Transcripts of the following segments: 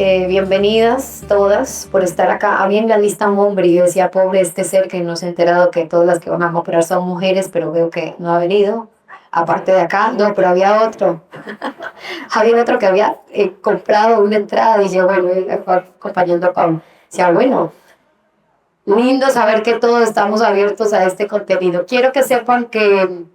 Bienvenidas todas por estar acá. Había en la lista un hombre y yo decía, pobre este ser que no se ha enterado que todas las que van a operar son mujeres, pero veo que no ha venido. Aparte de acá, no, pero había otro. Había otro que había comprado una entrada y yo, bueno, él fue acompañando a Pablo. Decía, bueno, lindo saber que todos estamos abiertos a este contenido. Quiero que sepan que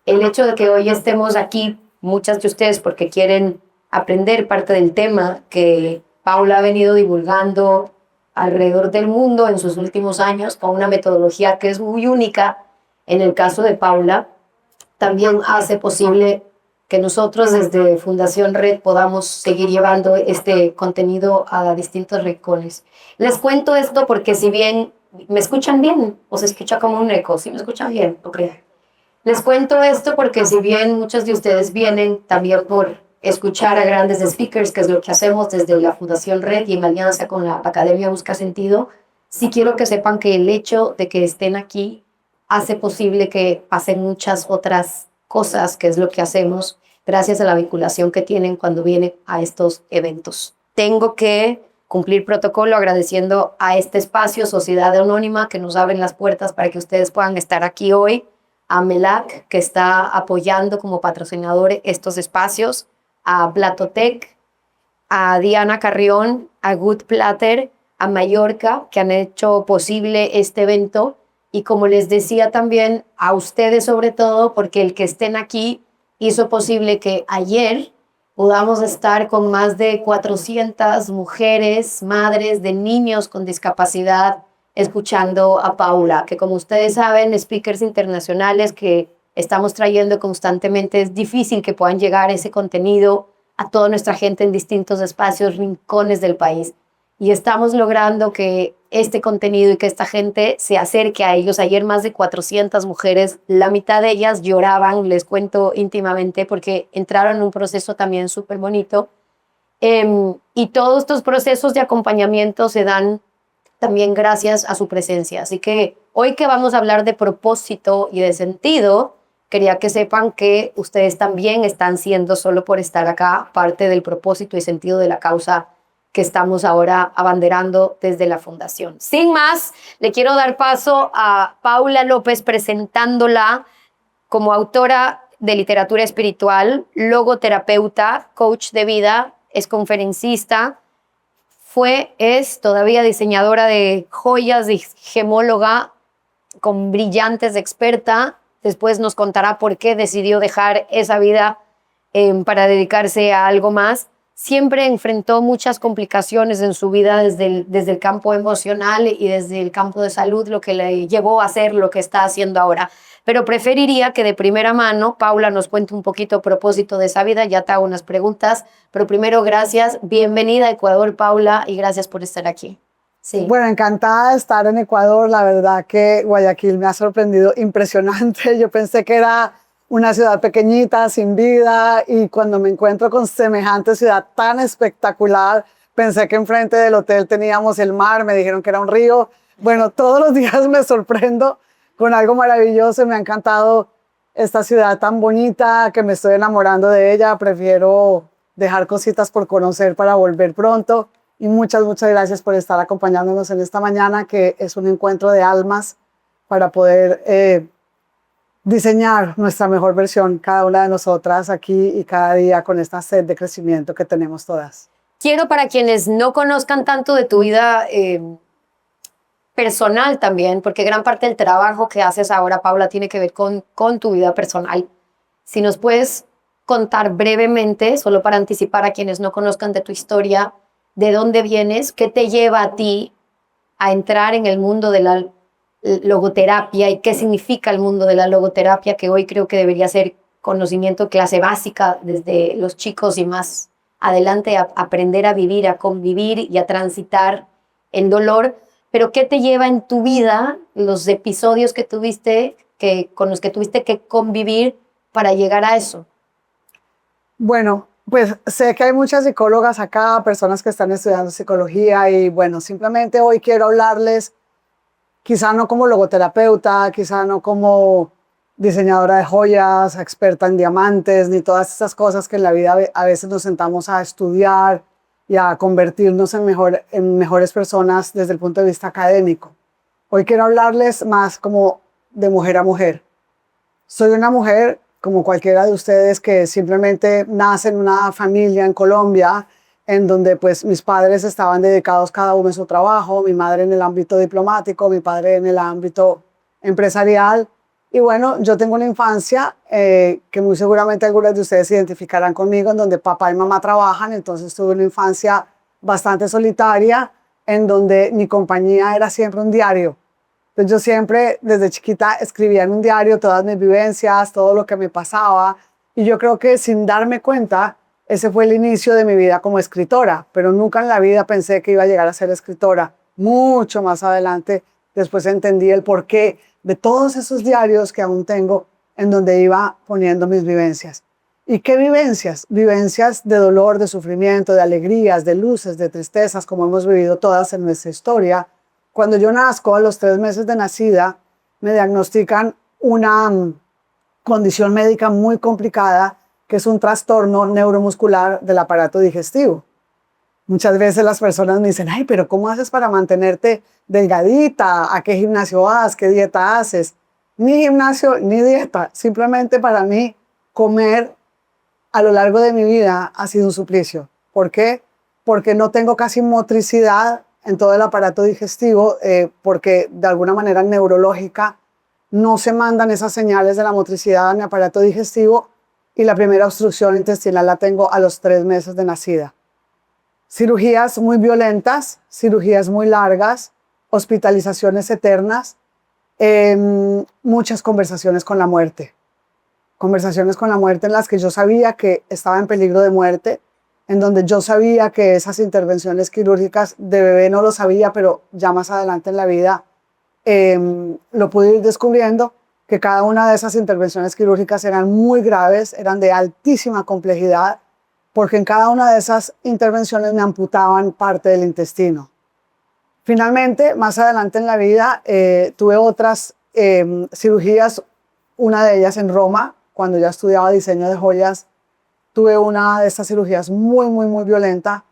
el hecho de que hoy estemos aquí, muchas de ustedes, porque quieren aprender parte del tema que Paula ha venido divulgando alrededor del mundo en sus últimos años con una metodología que es muy única. En el caso de Paula, también hace posible que nosotros desde Fundación Red podamos seguir llevando este contenido a distintos rincones. Les cuento esto porque si bien me escuchan bien o se escucha como un eco, si me escuchan bien, ok. Les cuento esto porque si bien muchos de ustedes vienen también por escuchar a grandes speakers, que es lo que hacemos desde la Fundación Red y en alianza con la Academia Busca Sentido, sí quiero que sepan que el hecho de que estén aquí hace posible que pasen muchas otras cosas, que es lo que hacemos gracias a la vinculación que tienen cuando vienen a estos eventos. Tengo que cumplir protocolo agradeciendo a este espacio, Sociedad Anónima, que nos abren las puertas para que ustedes puedan estar aquí hoy, a MELAC, que está apoyando como patrocinador estos espacios, a Platotec, a Diana Carrión, a Good Platter, a Mallorca, que han hecho posible este evento, y como les decía también a ustedes sobre todo, porque el que estén aquí hizo posible que ayer podamos estar con más de 400 mujeres, madres de niños con discapacidad, escuchando a Paula, que como ustedes saben, speakers internacionales que estamos trayendo constantemente, es difícil que puedan llegar ese contenido a toda nuestra gente en distintos espacios, rincones del país. Y estamos logrando que este contenido y que esta gente se acerque a ellos. Ayer más de 400 mujeres, la mitad de ellas lloraban, les cuento íntimamente, porque entraron en un proceso también súper bonito. Y todos estos procesos de acompañamiento se dan también gracias a su presencia. Así que hoy que vamos a hablar de propósito y de sentido, quería que sepan que ustedes también están siendo, solo por estar acá, parte del propósito y sentido de la causa que estamos ahora abanderando desde la Fundación. Sin más, le quiero dar paso a Paula López presentándola como autora de literatura espiritual, logoterapeuta, coach de vida, es conferencista, es todavía diseñadora de joyas, de gemóloga con brillantes de experta. Después nos contará por qué decidió dejar esa vida para dedicarse a algo más. Siempre enfrentó muchas complicaciones en su vida desde el campo emocional y desde el campo de salud, lo que le llevó a hacer lo que está haciendo ahora. Pero preferiría que de primera mano Paula nos cuente un poquito a propósito de esa vida. Ya te hago unas preguntas, pero primero gracias. Bienvenida a Ecuador, Paula, y gracias por estar aquí. Sí. Bueno, encantada de estar en Ecuador. La verdad que Guayaquil me ha sorprendido impresionante. Yo pensé que era una ciudad pequeñita, sin vida, y cuando me encuentro con semejante ciudad tan espectacular, pensé que enfrente del hotel teníamos el mar, me dijeron que era un río. Bueno, todos los días me sorprendo con algo maravilloso. Me ha encantado esta ciudad tan bonita que me estoy enamorando de ella. Prefiero dejar cositas por conocer para volver pronto. Y muchas gracias por estar acompañándonos en esta mañana, que es un encuentro de almas para poder diseñar nuestra mejor versión, cada una de nosotras aquí y cada día con esta sed de crecimiento que tenemos todas. Quiero, para quienes no conozcan tanto de tu vida personal también, porque gran parte del trabajo que haces ahora, Paula, tiene que ver con tu vida personal. Si nos puedes contar brevemente, solo para anticipar a quienes no conozcan de tu historia, de dónde vienes, qué te lleva a ti a entrar en el mundo de la logoterapia y qué significa el mundo de la logoterapia, que hoy creo que debería ser conocimiento clase básica desde los chicos y más adelante, a aprender a vivir, a convivir y a transitar el dolor. Pero ¿qué te lleva en tu vida, los episodios que tuviste, con los que tuviste que convivir para llegar a eso? Bueno, pues sé que hay muchas psicólogas acá, personas que están estudiando psicología, y bueno, simplemente hoy quiero hablarles, quizá no como logoterapeuta, quizá no como diseñadora de joyas, experta en diamantes, ni todas esas cosas que en la vida a veces nos sentamos a estudiar y a convertirnos en mejores personas desde el punto de vista académico. Hoy quiero hablarles más como de mujer a mujer. Soy una mujer como cualquiera de ustedes que simplemente nace en una familia en Colombia en donde pues mis padres estaban dedicados cada uno a su trabajo, mi madre en el ámbito diplomático, mi padre en el ámbito empresarial. Y bueno, yo tengo una infancia que muy seguramente algunas de ustedes se identificarán conmigo, en donde papá y mamá trabajan, entonces tuve una infancia bastante solitaria, en donde mi compañía era siempre un diario. Entonces yo siempre desde chiquita escribía en un diario todas mis vivencias, todo lo que me pasaba, y yo creo que sin darme cuenta, ese fue el inicio de mi vida como escritora, pero nunca en la vida pensé que iba a llegar a ser escritora. Mucho más adelante, después entendí el porqué de todos esos diarios que aún tengo, en donde iba poniendo mis vivencias. ¿Y qué vivencias? Vivencias de dolor, de sufrimiento, de alegrías, de luces, de tristezas, como hemos vivido todas en nuestra historia. Cuando yo nazco, a los 3 meses de nacida, me diagnostican una condición médica muy complicada, que es un trastorno neuromuscular del aparato digestivo. Muchas veces las personas me dicen, ay, pero ¿cómo haces para mantenerte delgadita? ¿A qué gimnasio vas? ¿Qué dieta haces? Ni gimnasio, ni dieta. Simplemente para mí, comer a lo largo de mi vida ha sido un suplicio. ¿Por qué? Porque no tengo casi motricidad en todo el aparato digestivo, porque de alguna manera neurológica no se mandan esas señales de la motricidad a mi aparato digestivo, y la primera obstrucción intestinal la tengo a los 3 meses de nacida. Cirugías muy violentas, cirugías muy largas, hospitalizaciones eternas, muchas conversaciones con la muerte. Conversaciones con la muerte en las que yo sabía que estaba en peligro de muerte, en donde yo sabía que esas intervenciones quirúrgicas, de bebé no lo sabía, pero ya más adelante en la vida lo pude ir descubriendo, que cada una de esas intervenciones quirúrgicas eran muy graves, eran de altísima complejidad, porque en cada una de esas intervenciones me amputaban parte del intestino. Finalmente, más adelante en la vida, tuve otras cirugías, una de ellas en Roma, cuando ya estudiaba diseño de joyas. Tuve una de estas cirugías muy violenta,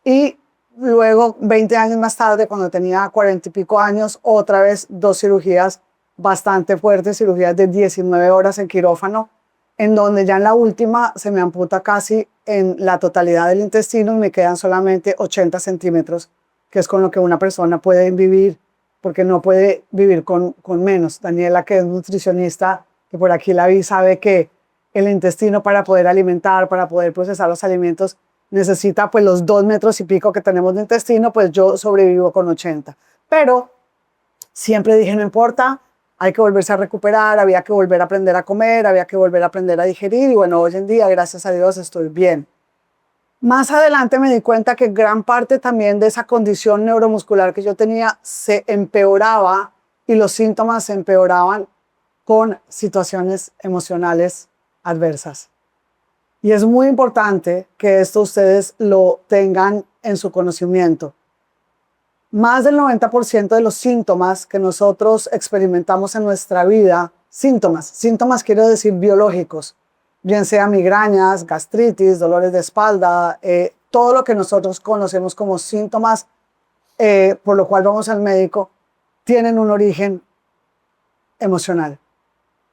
y luego 20 años más tarde, cuando tenía 40 y pico años, otra vez 2 cirugías bastante fuertes, cirugías de 19 horas en quirófano, en donde ya en la última se me amputa casi en la totalidad del intestino y me quedan solamente 80 centímetros, que es con lo que una persona puede vivir, porque no puede vivir con menos. Daniela, que es nutricionista, que por aquí la vi, sabe que el intestino, para poder alimentar, para poder procesar los alimentos, necesita pues los 2 metros y pico que tenemos de intestino. Pues yo sobrevivo con 80. Pero siempre dije, no importa, hay que volverse a recuperar, había que volver a aprender a comer, había que volver a aprender a digerir, y bueno, hoy en día, gracias a Dios, estoy bien. Más adelante me di cuenta que gran parte también de esa condición neuromuscular que yo tenía se empeoraba, y los síntomas se empeoraban con situaciones emocionales adversas. Y es muy importante que esto ustedes lo tengan en su conocimiento. Más del 90% de los síntomas que nosotros experimentamos en nuestra vida, síntomas quiero decir biológicos, bien sea migrañas, gastritis, dolores de espalda, todo lo que nosotros conocemos como síntomas, por lo cual vamos al médico, tienen un origen emocional.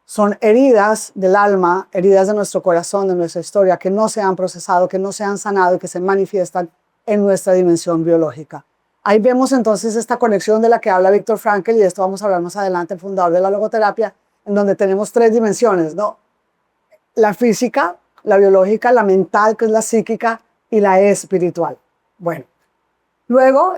Son heridas del alma, heridas de nuestro corazón, de nuestra historia, que no se han procesado, que no se han sanado y que se manifiestan en nuestra dimensión biológica. Ahí vemos entonces esta conexión de la que habla Viktor Frankl, y de esto vamos a hablar más adelante, el fundador de la logoterapia, en donde tenemos 3 dimensiones, ¿no? La física, la biológica, la mental, que es la psíquica, y la espiritual. Bueno, luego,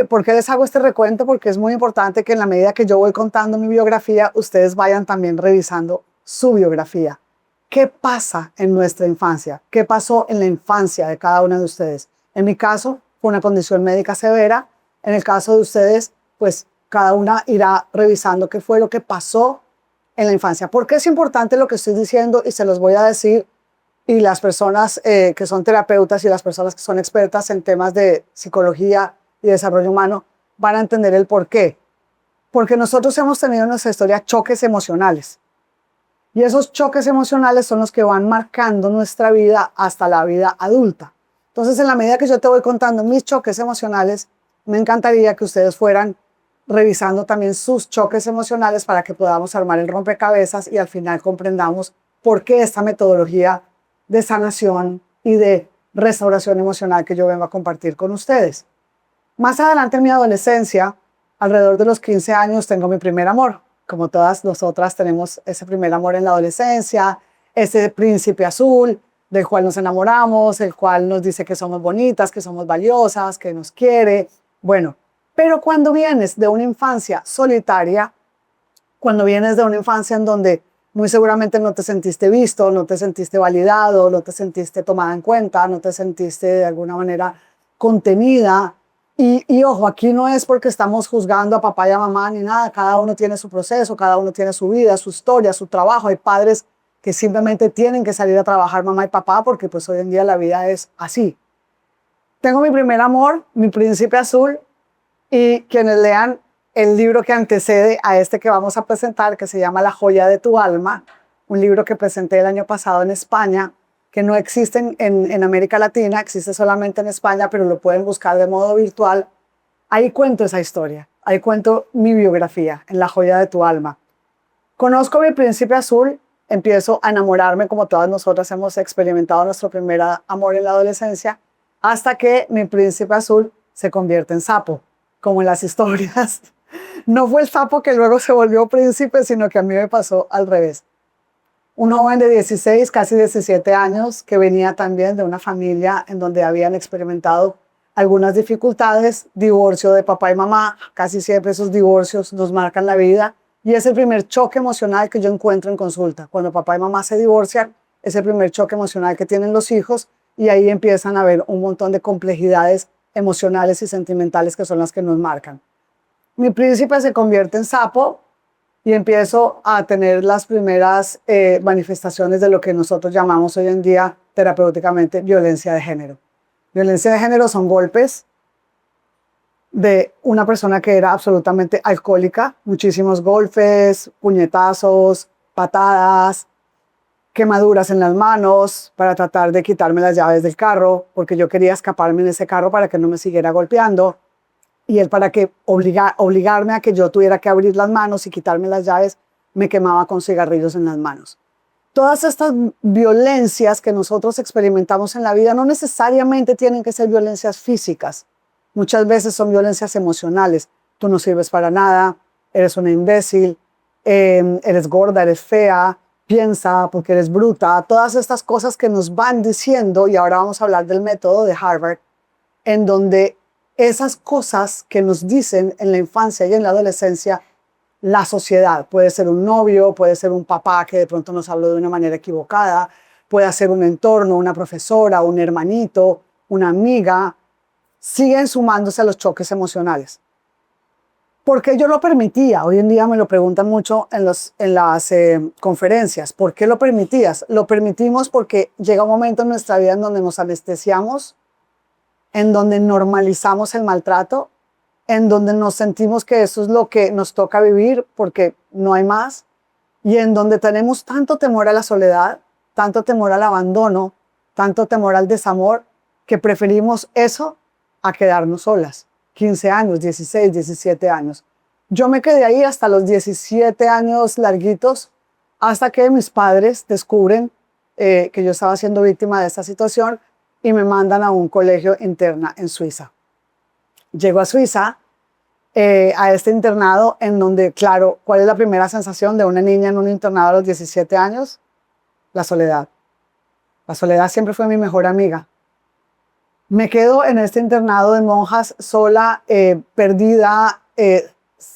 ¿por qué les hago este recuento? Porque es muy importante que en la medida que yo voy contando mi biografía, ustedes vayan también revisando su biografía. ¿Qué pasa en nuestra infancia? ¿Qué pasó en la infancia de cada uno de ustedes? En mi caso, fue una condición médica severa. En el caso de ustedes, pues cada una irá revisando qué fue lo que pasó en la infancia. ¿Por qué es importante lo que estoy diciendo? Y se los voy a decir, y las personas que son terapeutas y las personas que son expertas en temas de psicología y desarrollo humano van a entender el por qué. Porque nosotros hemos tenido en nuestra historia choques emocionales. Y esos choques emocionales son los que van marcando nuestra vida hasta la vida adulta. Entonces, en la medida que yo te voy contando mis choques emocionales, me encantaría que ustedes fueran revisando también sus choques emocionales para que podamos armar el rompecabezas y al final comprendamos por qué esta metodología de sanación y de restauración emocional que yo vengo a compartir con ustedes. Más adelante en mi adolescencia, alrededor de los 15 años, tengo mi primer amor. Como todas nosotras tenemos ese primer amor en la adolescencia, ese príncipe azul del cual nos enamoramos, el cual nos dice que somos bonitas, que somos valiosas, que nos quiere. Bueno, pero cuando vienes de una infancia solitaria, cuando vienes de una infancia en donde muy seguramente no te sentiste visto, no te sentiste validado, no te sentiste tomada en cuenta, no te sentiste de alguna manera contenida. Y ojo, aquí no es porque estamos juzgando a papá y a mamá ni nada, cada uno tiene su proceso, cada uno tiene su vida, su historia, su trabajo. Hay padres que simplemente tienen que salir a trabajar mamá y papá porque pues hoy en día la vida es así. Tengo mi primer amor, mi príncipe azul, y quienes lean el libro que antecede a este que vamos a presentar, que se llama La joya de tu alma, un libro que presenté el año pasado en España, que no existe en América Latina, existe solamente en España, pero lo pueden buscar de modo virtual. Ahí cuento esa historia, ahí cuento mi biografía en La joya de tu alma. Conozco a mi príncipe azul, empiezo a enamorarme como todas nosotras hemos experimentado nuestro primer amor en la adolescencia, hasta que mi príncipe azul se convierte en sapo, como en las historias. No fue el sapo que luego se volvió príncipe, sino que a mí me pasó al revés. Un joven de 16, casi 17 años, que venía también de una familia en donde habían experimentado algunas dificultades, divorcio de papá y mamá, casi siempre esos divorcios nos marcan la vida, y es el primer choque emocional que yo encuentro en consulta. Cuando papá y mamá se divorcian, es el primer choque emocional que tienen los hijos, y ahí empiezan a haber un montón de complejidades emocionales y sentimentales que son las que nos marcan. Mi príncipe se convierte en sapo y empiezo a tener las primeras manifestaciones de lo que nosotros llamamos hoy en día terapéuticamente violencia de género. Violencia de género son golpes de una persona que era absolutamente alcohólica, muchísimos golpes, puñetazos, patadas, quemaduras en las manos para tratar de quitarme las llaves del carro, porque yo quería escaparme en ese carro para que no me siguiera golpeando. Y él, para que obligarme a que yo tuviera que abrir las manos y quitarme las llaves, me quemaba con cigarrillos en las manos. Todas estas violencias que nosotros experimentamos en la vida no necesariamente tienen que ser violencias físicas. Muchas veces son violencias emocionales. Tú no sirves para nada, eres una imbécil, eres gorda, eres fea, piensa porque eres bruta. Todas estas cosas que nos van diciendo, y ahora vamos a hablar del método de Harvard, en donde esas cosas que nos dicen en la infancia y en la adolescencia, la sociedad, puede ser un novio, puede ser un papá que de pronto nos habló de una manera equivocada, puede ser un entorno, una profesora, un hermanito, una amiga, siguen sumándose a los choques emocionales. ¿Por qué yo lo permitía? Hoy en día me lo preguntan mucho en las conferencias. ¿Por qué lo permitías? Lo permitimos porque llega un momento en nuestra vida en donde nos anestesiamos, en donde normalizamos el maltrato, en donde nos sentimos que eso es lo que nos toca vivir porque no hay más, y en donde tenemos tanto temor a la soledad, tanto temor al abandono, tanto temor al desamor, que preferimos eso a quedarnos solas. 15 años, 16, 17 años. Yo me quedé ahí hasta los 17 años larguitos, hasta que mis padres descubren que yo estaba siendo víctima de esta situación y me mandan a un colegio interna en Suiza. Llego a Suiza, a este internado en donde, claro, ¿cuál es la primera sensación de una niña en un internado a los 17 años? La soledad. La soledad siempre fue mi mejor amiga. Me quedo en este internado de monjas sola, perdida,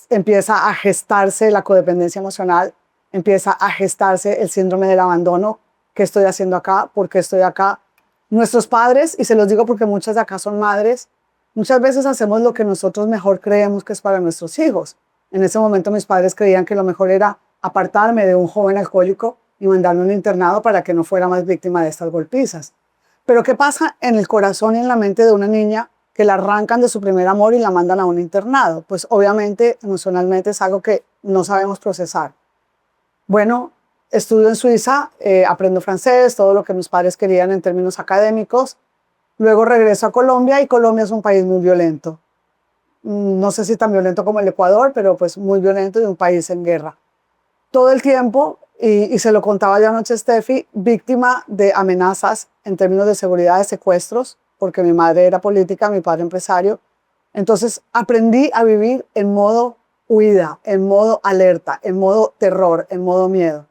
empieza a gestarse la codependencia emocional, empieza a gestarse el síndrome del abandono. ¿Qué estoy haciendo acá? ¿Por qué estoy acá? Nuestros padres, y se los digo porque muchas de acá son madres, muchas veces hacemos lo que nosotros mejor creemos que es para nuestros hijos. En ese momento mis padres creían que lo mejor era apartarme de un joven alcohólico y mandarme a un internado para que no fuera más víctima de estas golpizas. Pero ¿qué pasa en el corazón y en la mente de una niña que la arrancan de su primer amor y la mandan a un internado? Pues obviamente emocionalmente es algo que no sabemos procesar. Bueno, estudio en Suiza, aprendo francés, todo lo que mis padres querían en términos académicos. Luego regreso a Colombia y Colombia es un país muy violento. No sé si tan violento como el Ecuador, pero pues muy violento y un país en guerra. Todo el tiempo, y se lo contaba yo anoche a Steffi, víctima de amenazas en términos de seguridad, de secuestros, porque mi madre era política, mi padre empresario. Entonces aprendí a vivir en modo huida, en modo alerta, en modo terror, en modo miedo.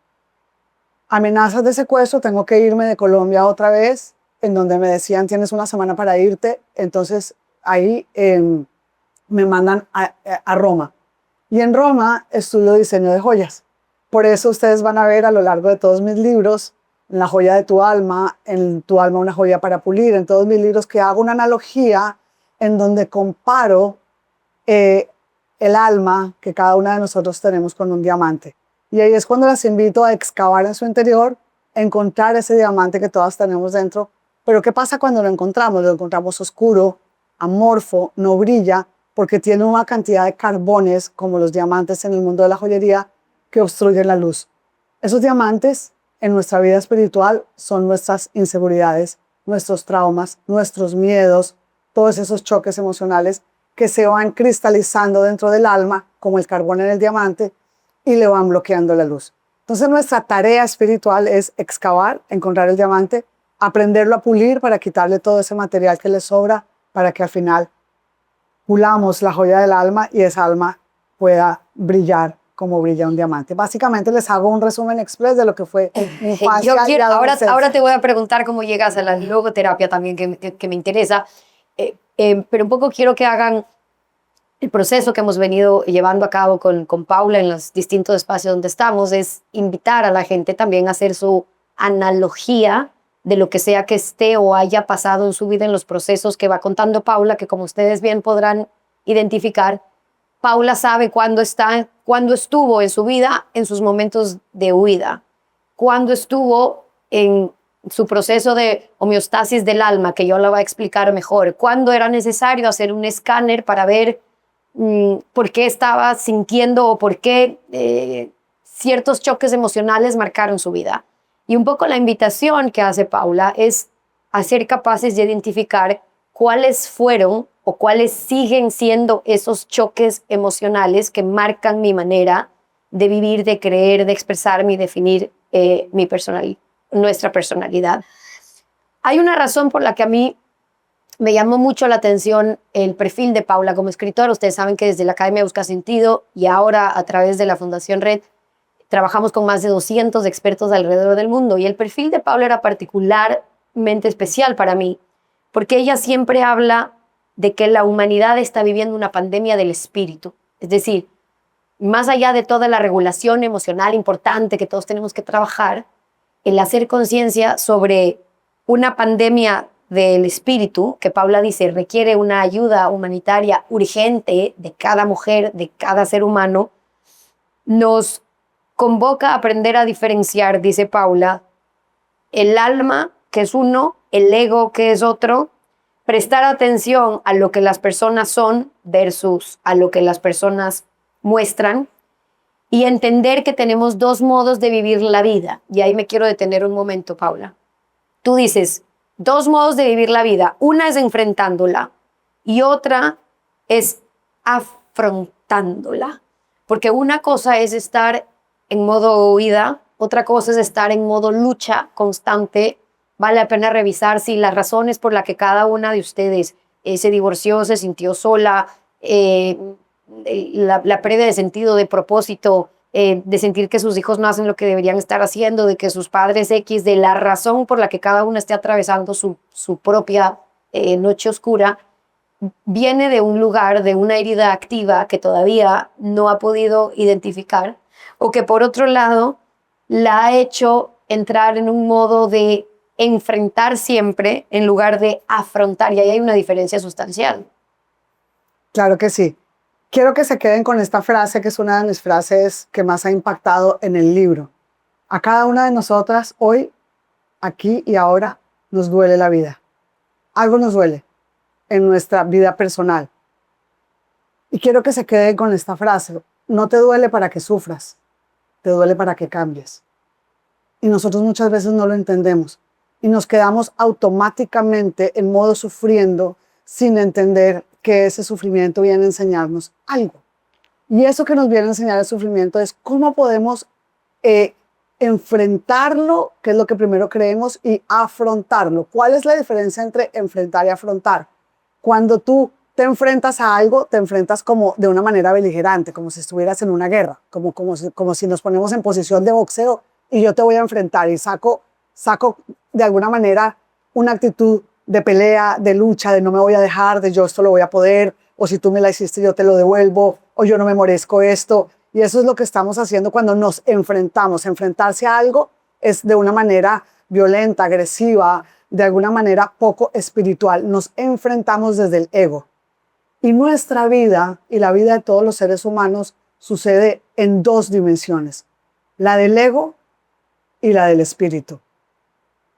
Amenazas de secuestro, tengo que irme de Colombia otra vez, en donde me decían tienes una semana para irte. Entonces ahí me mandan a Roma. Y en Roma estudio diseño de joyas. Por eso ustedes van a ver a lo largo de todos mis libros, en La joya de tu alma, en Tu alma una joya para pulir, en todos mis libros, que hago una analogía en donde comparo el alma que cada una de nosotros tenemos con un diamante. Y ahí es cuando las invito a excavar en su interior, a encontrar ese diamante que todas tenemos dentro. Pero ¿qué pasa cuando lo encontramos? Lo encontramos oscuro, amorfo, no brilla, porque tiene una cantidad de carbones, como los diamantes en el mundo de la joyería, que obstruyen la luz. Esos diamantes en nuestra vida espiritual son nuestras inseguridades, nuestros traumas, nuestros miedos, todos esos choques emocionales que se van cristalizando dentro del alma, como el carbón en el diamante, y le van bloqueando la luz. Entonces nuestra tarea espiritual es excavar, encontrar el diamante, aprenderlo a pulir para quitarle todo ese material que le sobra, para que al final pulamos la joya del alma y esa alma pueda brillar como brilla un diamante. Básicamente les hago un resumen express de lo que fue mi infancia y adolescencia. Ahora te voy a preguntar cómo llegas a la logoterapia también, que me interesa, pero un poco quiero que hagan el proceso que hemos venido llevando a cabo con Paula en los distintos espacios donde estamos, es invitar a la gente también a hacer su analogía de lo que sea que esté o haya pasado en su vida en los procesos que va contando Paula, que como ustedes bien podrán identificar, Paula sabe cuándo estuvo en su vida en sus momentos de huida, cuándo estuvo en su proceso de homeostasis del alma, que yo la voy a explicar mejor, cuándo era necesario hacer un escáner para ver por qué estaba sintiendo o por qué ciertos choques emocionales marcaron su vida. Y un poco la invitación que hace Paula es a ser capaces de identificar cuáles fueron o cuáles siguen siendo esos choques emocionales que marcan mi manera de vivir, de creer, de expresarme y definir nuestra personalidad. Hay una razón por la que a mí me llamó mucho la atención el perfil de Paula como escritora. Ustedes saben que desde la Academia Busca Sentido y ahora a través de la Fundación Red trabajamos con más de 200 expertos alrededor del mundo, y el perfil de Paula era particularmente especial para mí, porque ella siempre habla de que la humanidad está viviendo una pandemia del espíritu. Es decir, más allá de toda la regulación emocional importante que todos tenemos que trabajar, el hacer conciencia sobre una pandemia del espíritu, que Paula dice requiere una ayuda humanitaria urgente de cada mujer, de cada ser humano, nos convoca a aprender a diferenciar, dice Paula, el alma, que es uno, el ego, que es otro, prestar atención a lo que las personas son versus a lo que las personas muestran, y entender que tenemos dos modos de vivir la vida. Y ahí me quiero detener un momento, Paula. Tú dices, dos modos de vivir la vida. Una es enfrentándola y otra es afrontándola. Porque una cosa es estar en modo huida, otra cosa es estar en modo lucha constante. Vale la pena revisar si las razones por las que cada una de ustedes se divorció, se sintió sola, la pérdida de sentido, de propósito, de sentir que sus hijos no hacen lo que deberían estar haciendo, de que sus padres X, de la razón por la que cada uno esté atravesando su propia noche oscura, viene de un lugar, de una herida activa que todavía no ha podido identificar, o que por otro lado la ha hecho entrar en un modo de enfrentar siempre en lugar de afrontar, y ahí hay una diferencia sustancial. Claro que sí. Quiero que se queden con esta frase, que es una de mis frases que más ha impactado en el libro. A cada una de nosotras hoy, aquí y ahora, nos duele la vida. Algo nos duele en nuestra vida personal. Y quiero que se queden con esta frase. No te duele para que sufras, te duele para que cambies. Y nosotros muchas veces no lo entendemos. y nos quedamos automáticamente en modo sufriendo sin entender que ese sufrimiento viene a enseñarnos algo. Y eso que nos viene a enseñar el sufrimiento es cómo podemos enfrentarlo, que es lo que primero creemos, y afrontarlo. ¿Cuál es la diferencia entre enfrentar y afrontar? Cuando tú te enfrentas a algo, te enfrentas como de una manera beligerante, como si estuvieras en una guerra, como si nos ponemos en posición de boxeo y yo te voy a enfrentar y saco de alguna manera una actitud de pelea, de lucha, de no me voy a dejar, de yo esto lo voy a poder, o si tú me la hiciste yo te lo devuelvo, o yo no me merezco esto. Y eso es lo que estamos haciendo cuando nos enfrentamos. Enfrentarse a algo es de una manera violenta, agresiva, de alguna manera poco espiritual. Nos enfrentamos desde el ego. Y nuestra vida y la vida de todos los seres humanos sucede en dos dimensiones, la del ego y la del espíritu.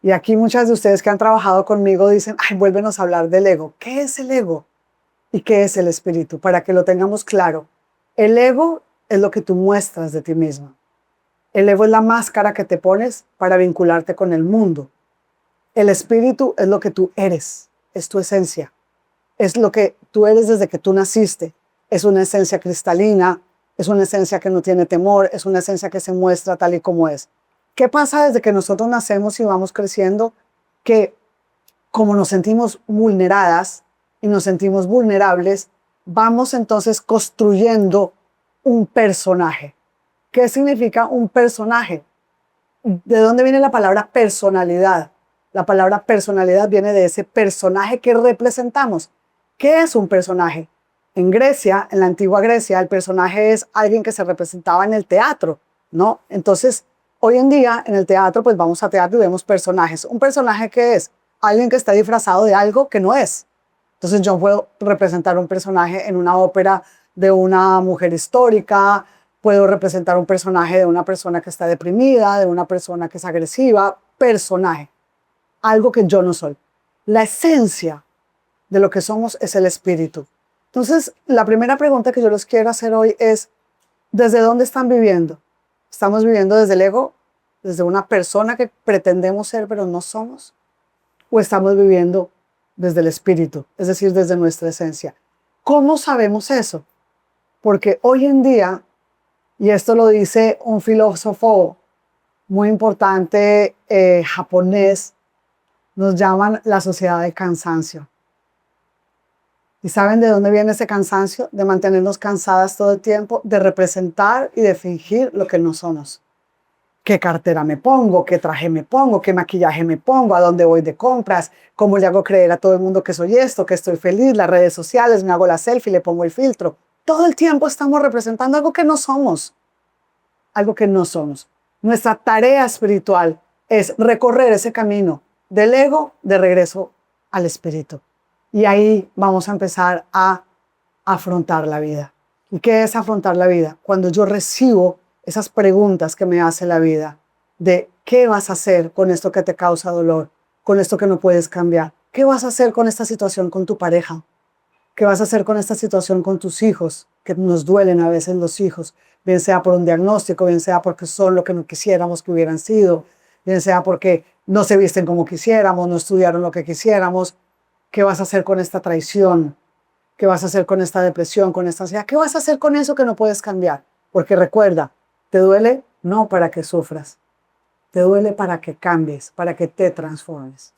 Y aquí muchas de ustedes que han trabajado conmigo dicen, ay, vuélvenos a hablar del ego. ¿Qué es el ego? ¿Y qué es el espíritu? Para que lo tengamos claro. El ego es lo que tú muestras de ti mismo. El ego es la máscara que te pones para vincularte con el mundo. El espíritu es lo que tú eres, es tu esencia. Es lo que tú eres desde que tú naciste. Es una esencia cristalina, es una esencia que no tiene temor, es una esencia que se muestra tal y como es. ¿Qué pasa desde que nosotros nacemos y vamos creciendo? Que como nos sentimos vulneradas y nos sentimos vulnerables, vamos entonces construyendo un personaje. ¿Qué significa un personaje? ¿De dónde viene la palabra personalidad? La palabra personalidad viene de ese personaje que representamos. ¿Qué es un personaje? En Grecia, en la antigua Grecia, el personaje es alguien que se representaba en el teatro, ¿no? Entonces, hoy en día, en el teatro, pues vamos a teatro y vemos personajes. ¿Un personaje qué es? Alguien que está disfrazado de algo que no es. Entonces, yo puedo representar un personaje en una ópera de una mujer histórica, puedo representar un personaje de una persona que está deprimida, de una persona que es agresiva, personaje. Algo que yo no soy. La esencia de lo que somos es el espíritu. Entonces, la primera pregunta que yo les quiero hacer hoy es, ¿desde dónde están viviendo? ¿Estamos viviendo desde el ego? ¿Desde una persona que pretendemos ser pero no somos? ¿O estamos viviendo desde el espíritu? Es decir, desde nuestra esencia. ¿Cómo sabemos eso? Porque hoy en día, y esto lo dice un filósofo muy importante japonés, nos llaman la sociedad del cansancio. ¿Y saben de dónde viene ese cansancio? De mantenernos cansadas todo el tiempo, de representar y de fingir lo que no somos. ¿Qué cartera me pongo? ¿Qué traje me pongo? ¿Qué maquillaje me pongo? ¿A dónde voy de compras? ¿Cómo le hago creer a todo el mundo que soy esto? Que estoy feliz, las redes sociales, me hago la selfie, le pongo el filtro. Todo el tiempo estamos representando algo que no somos. Algo que no somos. Nuestra tarea espiritual es recorrer ese camino del ego de regreso al espíritu. Y ahí vamos a empezar a afrontar la vida. ¿Y qué es afrontar la vida? Cuando yo recibo esas preguntas que me hace la vida de ¿qué vas a hacer con esto que te causa dolor? Con esto que no puedes cambiar. ¿Qué vas a hacer con esta situación con tu pareja? ¿Qué vas a hacer con esta situación con tus hijos? Que nos duelen a veces los hijos, bien sea por un diagnóstico, bien sea porque son lo que no quisiéramos que hubieran sido, bien sea porque no se visten como quisiéramos, no estudiaron lo que quisiéramos. ¿Qué vas a hacer con esta traición? ¿Qué vas a hacer con esta depresión, con esta ansiedad? ¿Qué vas a hacer con eso que no puedes cambiar? Porque recuerda, te duele no para que sufras, te duele para que cambies, para que te transformes.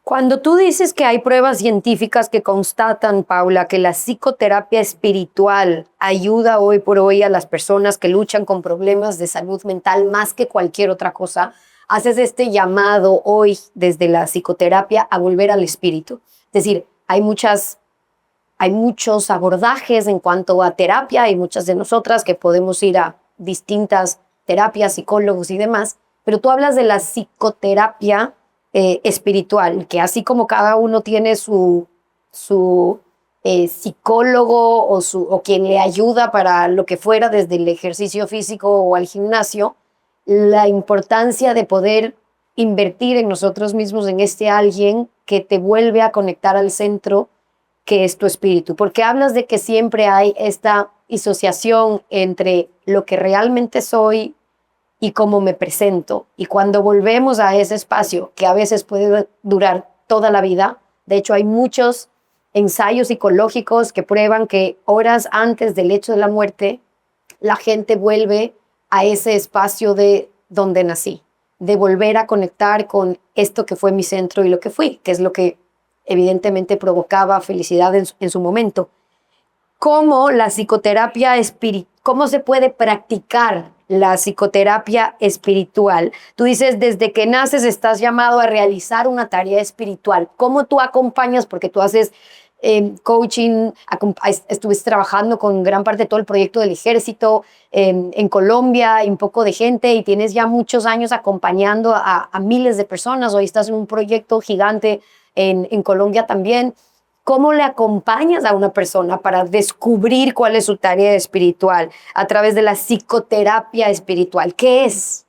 Cuando tú dices que hay pruebas científicas que constatan, Paula, que la psicoterapia espiritual ayuda hoy por hoy a las personas que luchan con problemas de salud mental más que cualquier otra cosa, haces este llamado hoy desde la psicoterapia a volver al espíritu. Es decir, hay muchos abordajes en cuanto a terapia, hay muchas de nosotras que podemos ir a distintas terapias, psicólogos y demás, pero tú hablas de la psicoterapia espiritual, que así como cada uno tiene su psicólogo o quien le ayuda para lo que fuera, desde el ejercicio físico o al gimnasio, la importancia de poder invertir en nosotros mismos, en este alguien que te vuelve a conectar al centro, que es tu espíritu. Porque hablas de que siempre hay esta disociación entre lo que realmente soy y cómo me presento. Y cuando volvemos a ese espacio, que a veces puede durar toda la vida, de hecho hay muchos ensayos psicológicos que prueban que horas antes del hecho de la muerte, la gente vuelve a ese espacio de donde nací, de volver a conectar con esto que fue mi centro y lo que fui, que es lo que evidentemente provocaba felicidad en su momento. ¿Cómo la psicoterapia cómo se puede practicar la psicoterapia espiritual? Tú dices, desde que naces estás llamado a realizar una tarea espiritual. ¿Cómo tú acompañas? Porque tú haces coaching, estuviste trabajando con gran parte de todo el proyecto del ejército en Colombia y un poco de gente, y tienes ya muchos años acompañando a miles de personas. Hoy estás en un proyecto gigante en Colombia también. ¿Cómo le acompañas a una persona para descubrir cuál es su tarea espiritual a través de la psicoterapia espiritual? ¿Qué es?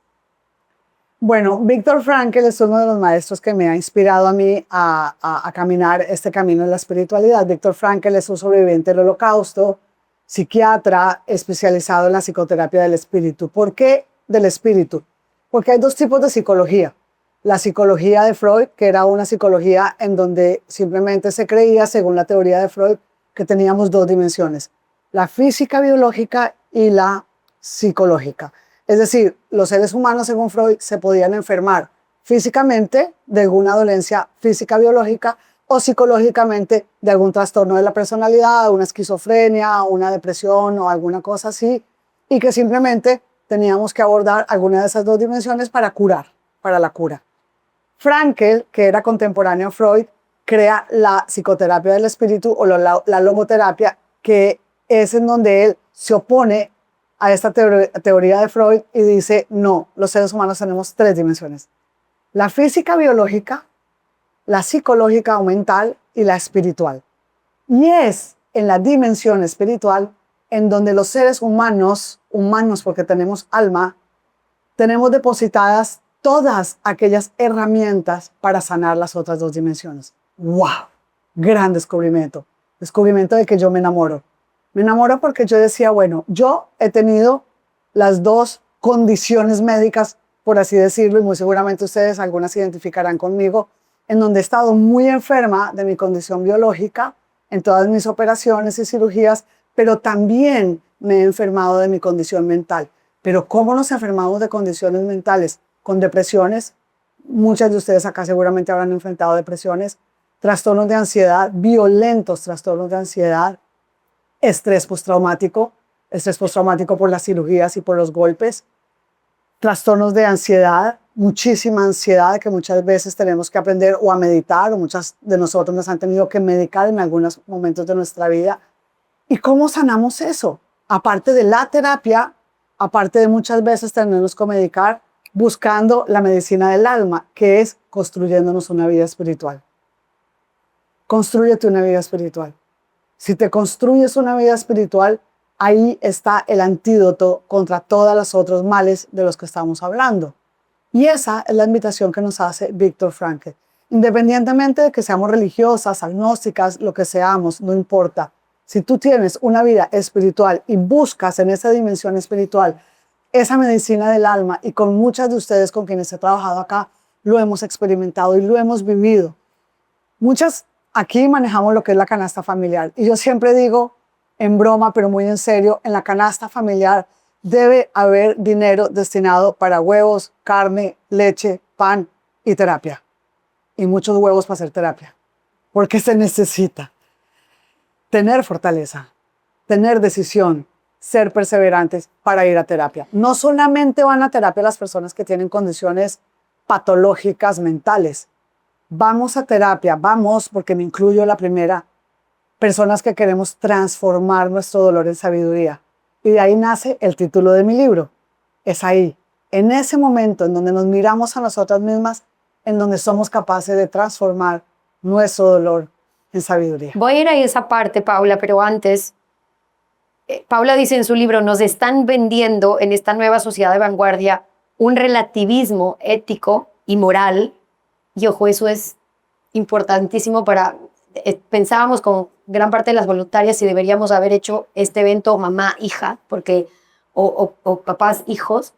Bueno, Viktor Frankl es uno de los maestros que me ha inspirado a mí a caminar este camino de la espiritualidad. Viktor Frankl es un sobreviviente del Holocausto, psiquiatra especializado en la psicoterapia del espíritu. ¿Por qué del espíritu? Porque hay dos tipos de psicología. La psicología de Freud, que era una psicología en donde simplemente se creía, según la teoría de Freud, que teníamos dos dimensiones, la física biológica y la psicológica. Es decir, los seres humanos, según Freud, se podían enfermar físicamente de alguna dolencia física biológica o psicológicamente de algún trastorno de la personalidad, una esquizofrenia, una depresión o alguna cosa así, y que simplemente teníamos que abordar alguna de esas dos dimensiones para curar, para la cura. Frankl, que era contemporáneo a Freud, crea la psicoterapia del espíritu o la logoterapia, que es en donde él se opone a esta teoría de Freud y dice, no, los seres humanos tenemos tres dimensiones: la física biológica, la psicológica o mental y la espiritual. Y es en la dimensión espiritual en donde los seres humanos porque tenemos alma, tenemos depositadas todas aquellas herramientas para sanar las otras dos dimensiones. ¡Wow! Gran descubrimiento. Descubrimiento de que yo me enamoro. Me enamoro porque yo decía, bueno, yo he tenido las dos condiciones médicas, por así decirlo, y muy seguramente ustedes, algunas se identificarán conmigo, en donde he estado muy enferma de mi condición biológica, en todas mis operaciones y cirugías, pero también me he enfermado de mi condición mental. Pero ¿cómo nos enfermamos de condiciones mentales? Con depresiones, muchas de ustedes acá seguramente habrán enfrentado depresiones, trastornos de ansiedad, violentos trastornos de ansiedad, estrés postraumático por las cirugías y por los golpes, trastornos de ansiedad, muchísima ansiedad que muchas veces tenemos que aprender o a meditar, o muchas de nosotros nos han tenido que medicar en algunos momentos de nuestra vida. ¿Y cómo sanamos eso? Aparte de la terapia, aparte de muchas veces tenernos que medicar, buscando la medicina del alma, que es construyéndonos una vida espiritual. Constrúyete una vida espiritual. Si te construyes una vida espiritual, ahí está el antídoto contra todos los otros males de los que estamos hablando. Y esa es la invitación que nos hace Viktor Frankl. Independientemente de que seamos religiosas, agnósticas, lo que seamos, no importa. Si tú tienes una vida espiritual y buscas en esa dimensión espiritual esa medicina del alma, y con muchas de ustedes con quienes he trabajado acá, lo hemos experimentado y lo hemos vivido. Muchas aquí manejamos lo que es la canasta familiar. Y yo siempre digo, en broma, pero muy en serio, en la canasta familiar debe haber dinero destinado para huevos, carne, leche, pan y terapia. Y muchos huevos para hacer terapia. Porque se necesita tener fortaleza, tener decisión, ser perseverantes para ir a terapia. No solamente van a terapia las personas que tienen condiciones patológicas mentales. Vamos a terapia, vamos, porque me incluyo la primera, personas que queremos transformar nuestro dolor en sabiduría. Y de ahí nace el título de mi libro. Es ahí, en ese momento en donde nos miramos a nosotras mismas, en donde somos capaces de transformar nuestro dolor en sabiduría. Voy a ir a esa parte, Paula, pero antes, Paula dice en su libro, nos están vendiendo en esta nueva sociedad de vanguardia un relativismo ético y moral. Y ojo, eso es importantísimo para... pensábamos con gran parte de las voluntarias si deberíamos haber hecho este evento mamá-hija, porque o papás-hijos,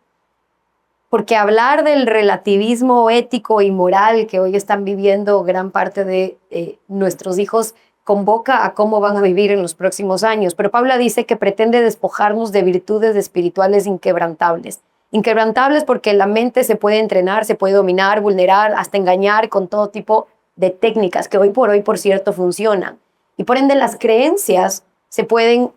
Porque hablar del relativismo ético y moral que hoy están viviendo gran parte de nuestros hijos convoca a cómo van a vivir en los próximos años. Pero Paula dice que pretende despojarnos de virtudes espirituales inquebrantables. Inquebrantables porque la mente se puede entrenar, se puede dominar, vulnerar, hasta engañar con todo tipo de técnicas que hoy, por cierto, funcionan. Y por ende las creencias se pueden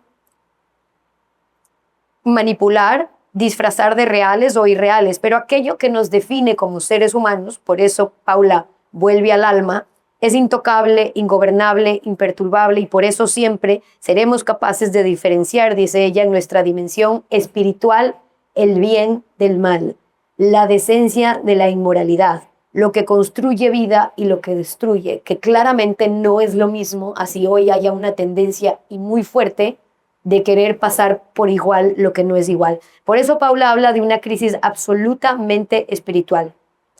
manipular, disfrazar de reales o irreales, pero aquello que nos define como seres humanos, por eso Paula vuelve al alma, es intocable, ingobernable, imperturbable y por eso siempre seremos capaces de diferenciar, dice ella, en nuestra dimensión espiritual el bien del mal, la decencia de la inmoralidad, lo que construye vida y lo que destruye, que claramente no es lo mismo, así hoy haya una tendencia y muy fuerte de querer pasar por igual lo que no es igual. Por eso Paula habla de una crisis absolutamente espiritual.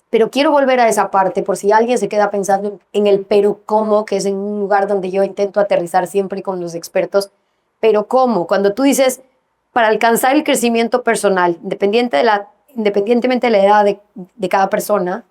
Pero quiero volver a esa parte, por si alguien se queda pensando en el pero cómo, que es en un lugar donde yo intento aterrizar siempre con los expertos. Pero cómo, cuando tú dices, para alcanzar el crecimiento personal, independientemente de la edad de cada persona,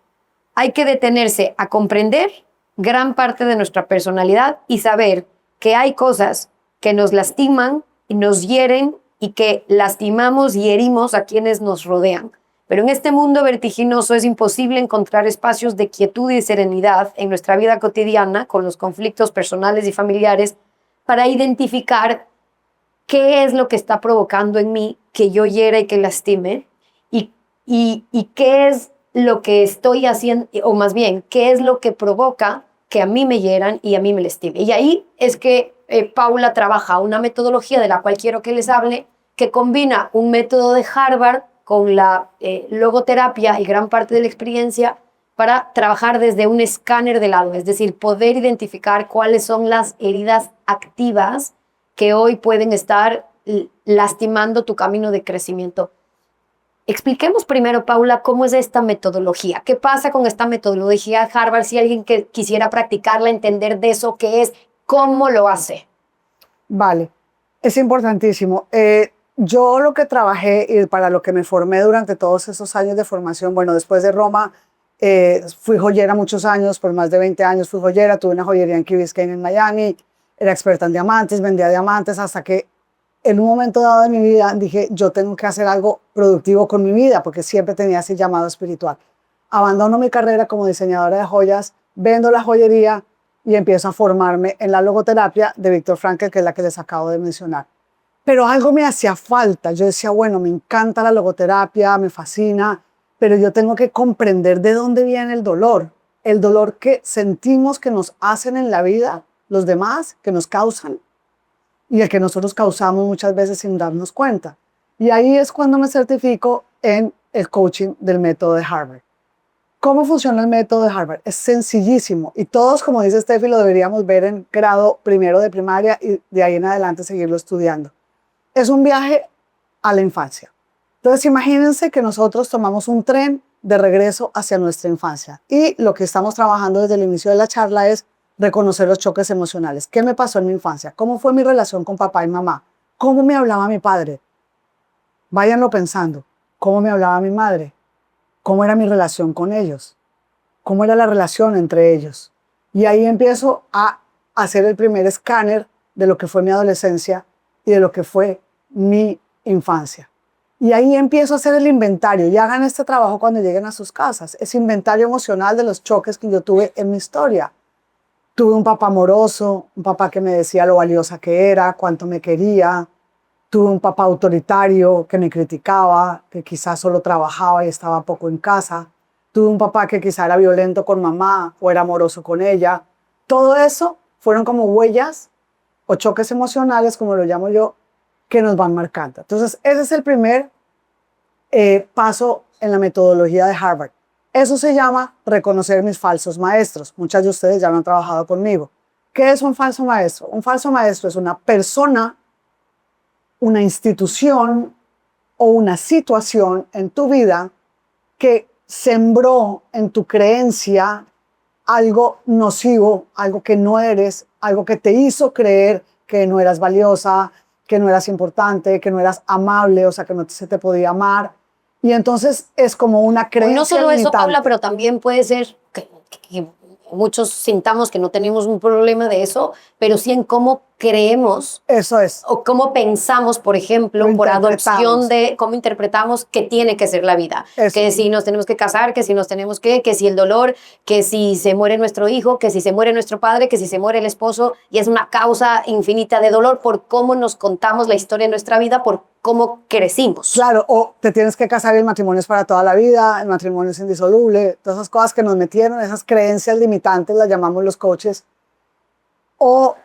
hay que detenerse a comprender gran parte de nuestra personalidad y saber que hay cosas que nos lastiman y nos hieren y que lastimamos y herimos a quienes nos rodean. Pero en este mundo vertiginoso es imposible encontrar espacios de quietud y serenidad en nuestra vida cotidiana con los conflictos personales y familiares para identificar qué es lo que está provocando en mí que yo hiera y que lastime y qué es lo que estoy haciendo, o más bien, qué es lo que provoca que a mí me hieran y a mí me lastime. Y ahí es que Paula trabaja una metodología de la cual quiero que les hable, que combina un método de Harvard con la logoterapia y gran parte de la experiencia para trabajar desde un escáner del alma, es decir, poder identificar cuáles son las heridas activas que hoy pueden estar lastimando tu camino de crecimiento. Expliquemos primero, Paula, cómo es esta metodología. ¿Qué pasa con esta metodología de Harvard? Si alguien que quisiera practicarla, entender de eso, qué es, cómo lo hace. Vale, es importantísimo. Yo lo que trabajé y para lo que me formé durante todos esos años de formación, bueno, después de Roma, fui joyera muchos años, por más de 20 años fui joyera, tuve una joyería en Key Biscayne en Miami, era experta en diamantes, vendía diamantes, hasta que en un momento dado de mi vida dije, yo tengo que hacer algo productivo con mi vida, porque siempre tenía ese llamado espiritual. Abandono mi carrera como diseñadora de joyas, vendo la joyería y empiezo a formarme en la logoterapia de Viktor Frankl, que es la que les acabo de mencionar. Pero algo me hacía falta. Yo decía, bueno, me encanta la logoterapia, me fascina, pero yo tengo que comprender de dónde viene el dolor que sentimos que nos hacen en la vida los demás, que nos causan, y el que nosotros causamos muchas veces sin darnos cuenta. Y ahí es cuando me certifico en el coaching del método de Harvard. ¿Cómo funciona el método de Harvard? Es sencillísimo y todos, como dice Steffi, lo deberíamos ver en grado primero de primaria y de ahí en adelante seguirlo estudiando. Es un viaje a la infancia. Entonces imagínense que nosotros tomamos un tren de regreso hacia nuestra infancia y lo que estamos trabajando desde el inicio de la charla es reconocer los choques emocionales. ¿Qué me pasó en mi infancia? ¿Cómo fue mi relación con papá y mamá? ¿Cómo me hablaba mi padre? Váyanlo pensando. ¿Cómo me hablaba mi madre? ¿Cómo era mi relación con ellos? ¿Cómo era la relación entre ellos? Y ahí empiezo a hacer el primer escáner de lo que fue mi adolescencia y de lo que fue mi infancia. Y ahí empiezo a hacer el inventario. Y hagan este trabajo cuando lleguen a sus casas. Es inventario emocional de los choques que yo tuve en mi historia. Tuve un papá amoroso, un papá que me decía lo valiosa que era, cuánto me quería. Tuve un papá autoritario que me criticaba, que quizás solo trabajaba y estaba poco en casa. Tuve un papá que quizás era violento con mamá o era amoroso con ella. Todo eso fueron como huellas o choques emocionales, como lo llamo yo, que nos van marcando. Entonces, ese es el primer paso en la metodología de Harvard. Eso se llama reconocer mis falsos maestros. Muchas de ustedes ya lo han trabajado conmigo. ¿Qué es un falso maestro? Un falso maestro es una persona, una institución o una situación en tu vida que sembró en tu creencia algo nocivo, algo que no eres, algo que te hizo creer que no eras valiosa, que no eras importante, que no eras amable, o sea, que no se te podía amar. Y entonces es como una creencia No solo eso, limitante. Paula, pero también puede ser que muchos sintamos que no tenemos un problema de eso, pero sí en cómo creemos Eso es. o cómo pensamos, por ejemplo, Lo por interpretamos. adopción de cómo interpretamos que tiene que ser la vida. Eso. Que si nos tenemos que casar, que si nos tenemos que si el dolor, que si se muere nuestro hijo, que si se muere nuestro padre, que si se muere el esposo, y es una causa infinita de dolor por cómo nos contamos la historia de nuestra vida, por cómo crecimos. Claro, o te tienes que casar y el matrimonio es para toda la vida, el matrimonio es indisoluble, todas esas cosas que nos metieron, esas creencias limitantes, las llamamos los coaches, o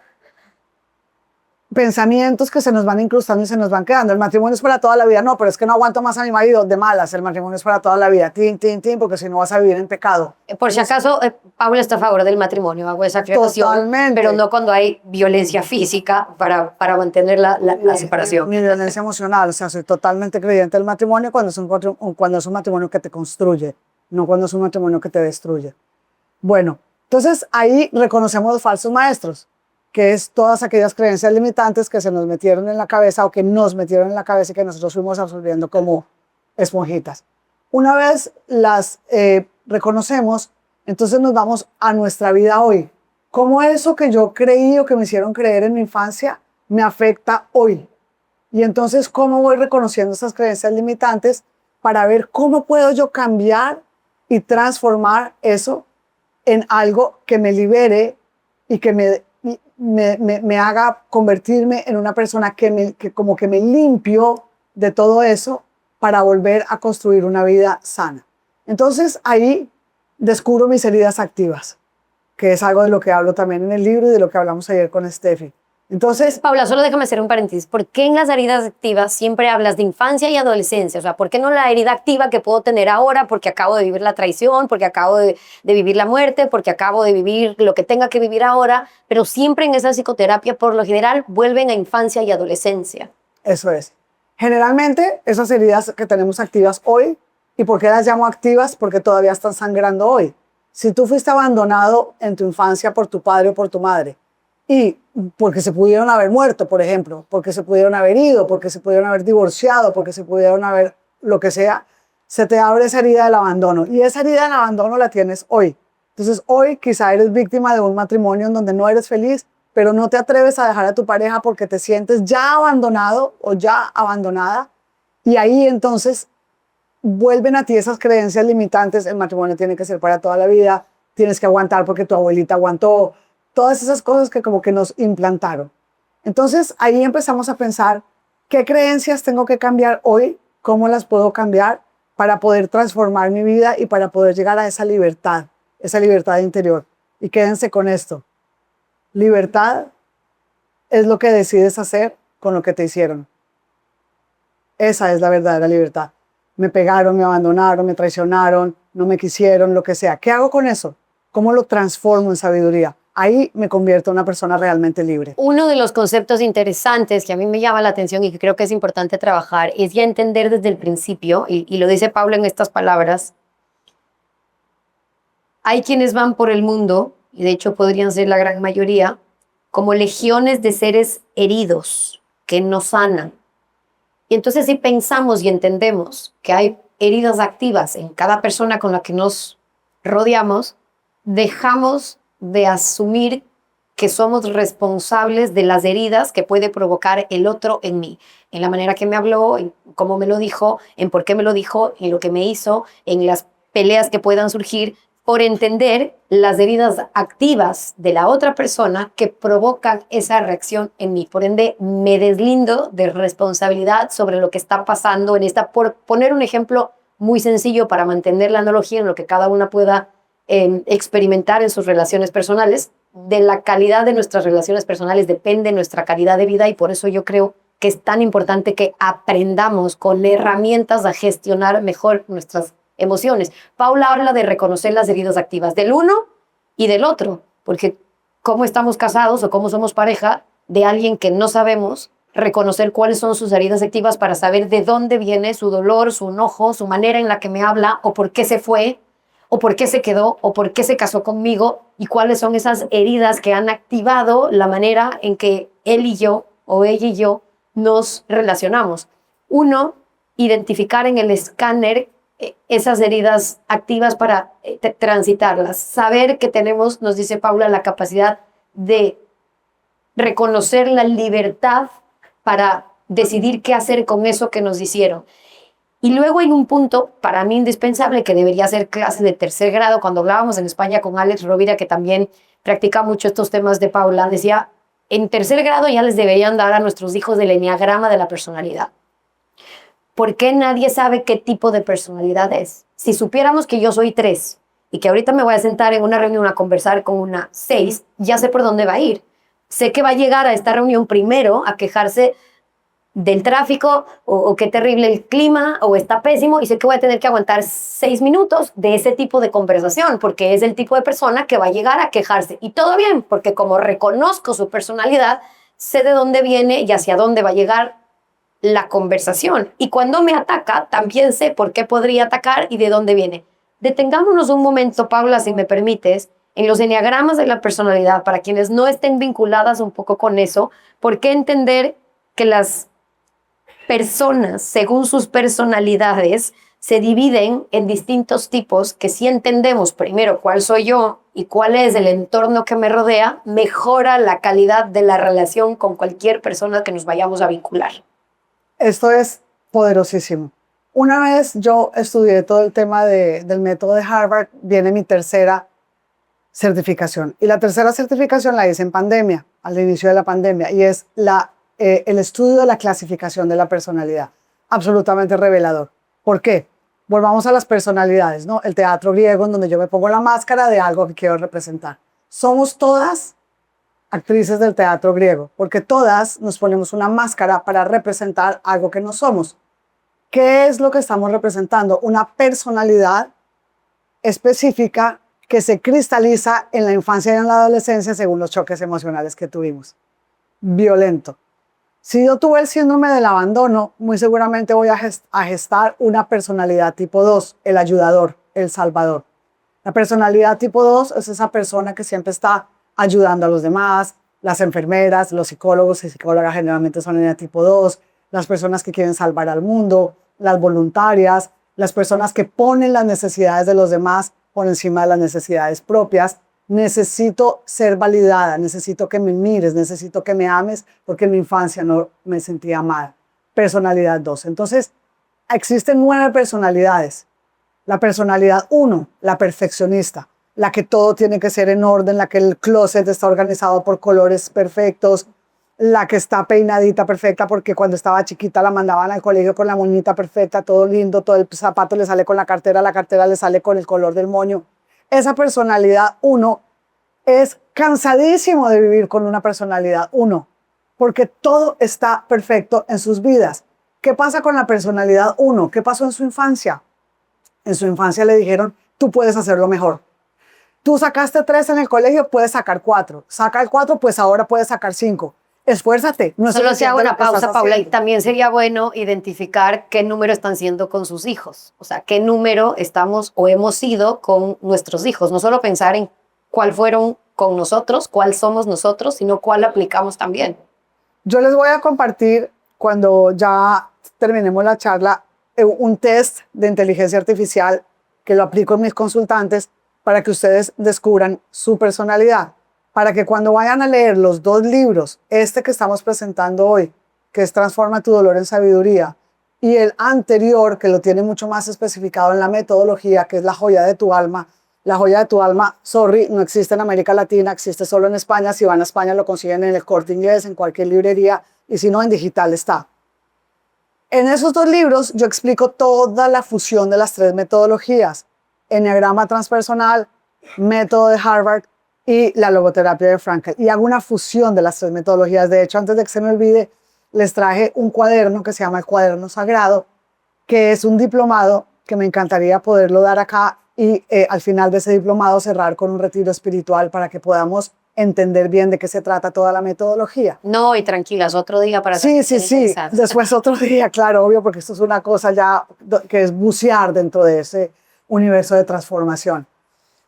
pensamientos que se nos van incrustando y se nos van quedando. El matrimonio es para toda la vida, no, pero es que no aguanto más a mi marido, de malas, el matrimonio es para toda la vida, tin, tin, tin, porque si no vas a vivir en pecado. Por si acaso, Paula está a favor del matrimonio, hago esa aclaración, Totalmente. pero no cuando hay violencia física para mantener la separación. Mi violencia emocional, o sea, soy totalmente creyente del matrimonio cuando es un matrimonio que te construye, no cuando es un matrimonio que te destruye. Bueno, entonces ahí reconocemos los falsos maestros, que es todas aquellas creencias limitantes que se nos metieron en la cabeza o que nos metieron en la cabeza y que nosotros fuimos absorbiendo como esponjitas. Una vez las reconocemos, entonces nos vamos a nuestra vida hoy. ¿Cómo eso que yo creí o que me hicieron creer en mi infancia me afecta hoy? Y entonces, ¿cómo voy reconociendo esas creencias limitantes para ver cómo puedo yo cambiar y transformar eso en algo que me libere y que me haga convertirme en una persona que como que me limpio de todo eso para volver a construir una vida sana? Entonces ahí descubro mis heridas activas, que es algo de lo que hablo también en el libro y de lo que hablamos ayer con Steffi. Entonces, Paula, solo déjame hacer un paréntesis. ¿Por qué en las heridas activas siempre hablas de infancia y adolescencia? O sea, ¿por qué no la herida activa que puedo tener ahora porque acabo de vivir la traición, porque acabo de vivir la muerte, porque acabo de vivir lo que tenga que vivir ahora? Pero siempre en esa psicoterapia, por lo general, vuelven a infancia y adolescencia. eso es. Generalmente, esas heridas que tenemos activas hoy, ¿y por qué las llamo activas? Porque todavía están sangrando hoy. Si tú fuiste abandonado en tu infancia por tu padre o por tu madre, y porque se pudieron haber muerto, por ejemplo, porque se pudieron haber ido, porque se pudieron haber divorciado, porque se pudieron haber lo que sea, se te abre esa herida del abandono. Y esa herida del abandono la tienes hoy. Entonces hoy quizá eres víctima de un matrimonio en donde no eres feliz, pero no te atreves a dejar a tu pareja porque te sientes ya abandonado o ya abandonada. Y ahí entonces vuelven a ti esas creencias limitantes. El matrimonio tiene que ser para toda la vida, tienes que aguantar porque tu abuelita aguantó. Todas esas cosas que como que nos implantaron. Entonces ahí empezamos a pensar qué creencias tengo que cambiar hoy, cómo las puedo cambiar para poder transformar mi vida y para poder llegar a esa libertad interior. Y quédense con esto. Libertad es lo que decides hacer con lo que te hicieron. Esa es la verdadera libertad. Me pegaron, me abandonaron, me traicionaron, no me quisieron, lo que sea. ¿Qué hago con eso? ¿Cómo lo transformo en sabiduría? Ahí me convierto en una persona realmente libre. Uno de los conceptos interesantes que a mí me llama la atención y que creo que es importante trabajar es ya entender desde el principio, y lo dice Pablo en estas palabras, hay quienes van por el mundo, y de hecho podrían ser la gran mayoría, como legiones de seres heridos que no sanan. Y entonces si pensamos y entendemos que hay heridas activas en cada persona con la que nos rodeamos, dejamos de asumir que somos responsables de las heridas que puede provocar el otro en mí, en la manera que me habló, en cómo me lo dijo, en por qué me lo dijo, en lo que me hizo, en las peleas que puedan surgir, por entender las heridas activas de la otra persona que provocan esa reacción en mí. Por ende, me deslindo de responsabilidad sobre lo que está pasando en esta, por poner un ejemplo muy sencillo para mantener la analogía en lo que cada una pueda experimentar en sus relaciones personales. De la calidad de nuestras relaciones personales depende nuestra calidad de vida, y por eso yo creo que es tan importante que aprendamos con herramientas a gestionar mejor nuestras emociones. Paula habla de reconocer las heridas activas del uno y del otro, porque cómo estamos casados o cómo somos pareja de alguien que no sabemos, reconocer cuáles son sus heridas activas para saber de dónde viene su dolor, su enojo, su manera en la que me habla, o por qué se fue, o por qué se quedó, o por qué se casó conmigo, y cuáles son esas heridas que han activado la manera en que él y yo, o ella y yo, nos relacionamos. Uno identificar en el escáner esas heridas activas para transitarlas. Saber que tenemos, nos dice Paula, la capacidad de reconocer la libertad para decidir qué hacer con eso que nos hicieron. Y luego hay un punto para mí indispensable que debería ser clase de tercer grado. Cuando hablábamos en España con Alex Rovira, que también practica mucho estos temas de Paula, decía, en tercer grado ya les deberían dar a nuestros hijos del enneagrama de la personalidad. ¿Por qué nadie sabe qué tipo de personalidad es? Si supiéramos que yo soy 3 y que ahorita me voy a sentar en una reunión a conversar con una 6, ya sé por dónde va a ir. Sé que va a llegar a esta reunión primero a quejarse del tráfico o qué terrible el clima o está pésimo, y sé que voy a tener que aguantar 6 minutos de ese tipo de conversación porque es el tipo de persona que va a llegar a quejarse. Y todo bien, porque como reconozco su personalidad, sé de dónde viene y hacia dónde va a llegar la conversación. Y cuando me ataca, también sé por qué podría atacar y de dónde viene. Detengámonos un momento, Paula, si me permites, en los enneagramas de la personalidad, para quienes no estén vinculadas un poco con eso. ¿Por qué entender que las personas, según sus personalidades, se dividen en distintos tipos, que si entendemos primero cuál soy yo y cuál es el entorno que me rodea, mejora la calidad de la relación con cualquier persona que nos vayamos a vincular? Esto es poderosísimo. Una vez yo estudié todo el tema del método de Harvard, viene mi tercera certificación. Y la tercera certificación la hice en pandemia, al inicio de la pandemia, y es el estudio de la clasificación de la personalidad. Absolutamente revelador. ¿Por qué? Volvamos a las personalidades, ¿no? El teatro griego, en donde yo me pongo la máscara de algo que quiero representar. Somos todas actrices del teatro griego, porque todas nos ponemos una máscara para representar algo que no somos. ¿Qué es lo que estamos representando? Una personalidad específica que se cristaliza en la infancia y en la adolescencia según los choques emocionales que tuvimos. Violento. Si yo tuve el síndrome del abandono, muy seguramente voy a gestar una personalidad tipo 2, el ayudador, el salvador. La personalidad tipo 2 es esa persona que siempre está ayudando a los demás. Las enfermeras, los psicólogos y psicólogas generalmente son en el tipo 2, las personas que quieren salvar al mundo, las voluntarias, las personas que ponen las necesidades de los demás por encima de las necesidades propias. Necesito ser validada, necesito que me mires, necesito que me ames, porque en mi infancia no me sentía amada. Personalidad 2. Entonces, existen 9 personalidades. La personalidad 1, la perfeccionista, la que todo tiene que ser en orden, la que el closet está organizado por colores perfectos, la que está peinadita perfecta porque cuando estaba chiquita la mandaban al colegio con la moñita perfecta, todo lindo, todo el zapato le sale con la cartera le sale con el color del moño. Esa personalidad 1 es cansadísimo de vivir con una personalidad 1, porque todo está perfecto en sus vidas. ¿Qué pasa con la personalidad 1? ¿Qué pasó en su infancia? En su infancia le dijeron, tú puedes hacerlo mejor. Tú sacaste 3 en el colegio, puedes sacar 4. Saca el 4, pues ahora puedes sacar 5. Esfuérzate. No Solo se hago una pausa, Paula, y haciendo. también sería bueno identificar qué número están siendo con sus hijos. O sea, qué número estamos o hemos sido con nuestros hijos. No solo pensar en cuál fueron con nosotros, cuál somos nosotros, sino cuál aplicamos también. Yo les voy a compartir, cuando ya terminemos la charla, un test de inteligencia artificial que lo aplico en mis consultantes para que ustedes descubran su personalidad. Para que cuando vayan a leer los 2 libros, este que estamos presentando hoy, que es Transforma tu dolor en sabiduría, y el anterior, que lo tiene mucho más especificado en la metodología, que es La joya de tu alma. La joya de tu alma, sorry, no existe en América Latina, existe solo en España. Si van a España lo consiguen en el Corte Inglés, en cualquier librería, y si no, en digital está. En esos 2 libros yo explico toda la fusión de las 3 metodologías: enneagrama transpersonal, método de Harvard y la logoterapia de Frankl. Y hago una fusión de las 3 metodologías. De hecho, antes de que se me olvide, les traje un cuaderno que se llama el Cuaderno Sagrado, que es un diplomado que me encantaría poderlo dar acá y al final de ese diplomado cerrar con un retiro espiritual para que podamos entender bien de qué se trata toda la metodología. No, y tranquilas, otro día para... Sí. Después otro día, claro, obvio, porque esto es una cosa ya que es bucear dentro de ese universo de transformación.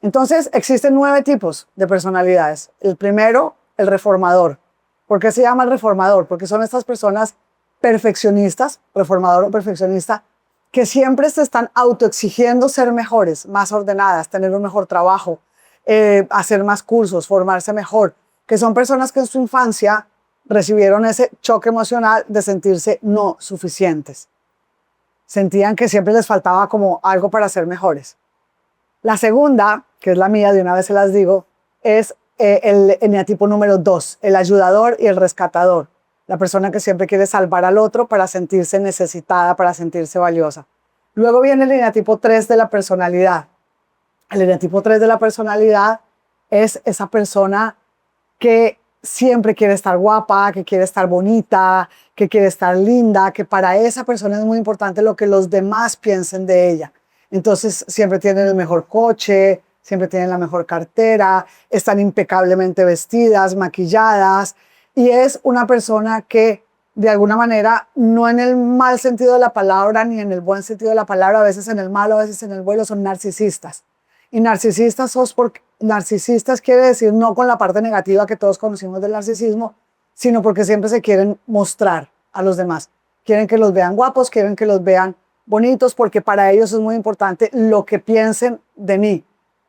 Entonces, existen 9 tipos de personalidades. El primero, el reformador. ¿Por qué se llama el reformador? Porque son estas personas perfeccionistas, reformador o perfeccionista, que siempre se están autoexigiendo ser mejores, más ordenadas, tener un mejor trabajo, hacer más cursos, formarse mejor, que son personas que en su infancia recibieron ese choque emocional de sentirse no suficientes. Sentían que siempre les faltaba como algo para ser mejores. La segunda, que es la mía, de una vez se las digo, es el eneatipo número 2, el ayudador y el rescatador. La persona que siempre quiere salvar al otro para sentirse necesitada, para sentirse valiosa. Luego viene el eneatipo 3 de la personalidad. El eneatipo 3 de la personalidad es esa persona que siempre quiere estar guapa, que quiere estar bonita, que quiere estar linda, que para esa persona es muy importante lo que los demás piensen de ella. Entonces siempre tienen el mejor coche, siempre tienen la mejor cartera, están impecablemente vestidas, maquilladas, y es una persona que de alguna manera, no en el mal sentido de la palabra ni en el buen sentido de la palabra, a veces en el malo, a veces en el bueno, son narcisistas. Y narcisistas quiere decir no con la parte negativa que todos conocimos del narcisismo, sino porque siempre se quieren mostrar a los demás. Quieren que los vean guapos, quieren que los vean bonitos, porque para ellos es muy importante lo que piensen de mí.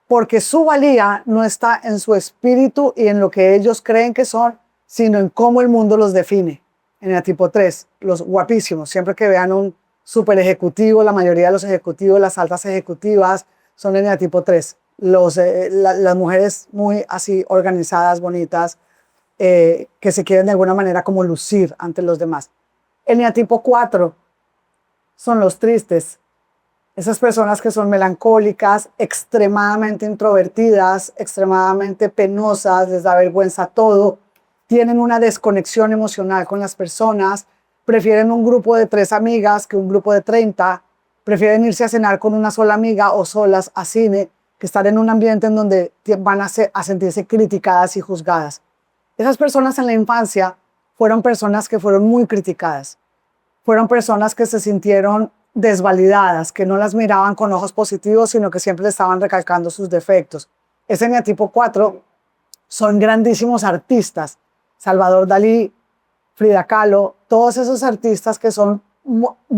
Porque su valía no está en su espíritu y en lo que ellos creen que son, sino en cómo el mundo los define. En el tipo 3, los guapísimos, siempre que vean un super ejecutivo, la mayoría de los ejecutivos, las altas ejecutivas, son en el tipo 3. Las mujeres muy así organizadas, bonitas, que se quieren de alguna manera como lucir ante los demás. El eneatipo 4 son los tristes. Esas personas que son melancólicas, extremadamente introvertidas, extremadamente penosas, les da vergüenza todo, tienen una desconexión emocional con las personas, prefieren un grupo de 3 amigas que un grupo de 30, prefieren irse a cenar con una sola amiga o solas a cine que estar en un ambiente en donde van a sentirse criticadas y juzgadas. Esas personas en la infancia fueron personas que fueron muy criticadas, fueron personas que se sintieron desvalidadas, que no las miraban con ojos positivos, sino que siempre le estaban recalcando sus defectos. Ese eneatipo 4 son grandísimos artistas, Salvador Dalí, Frida Kahlo, todos esos artistas que son,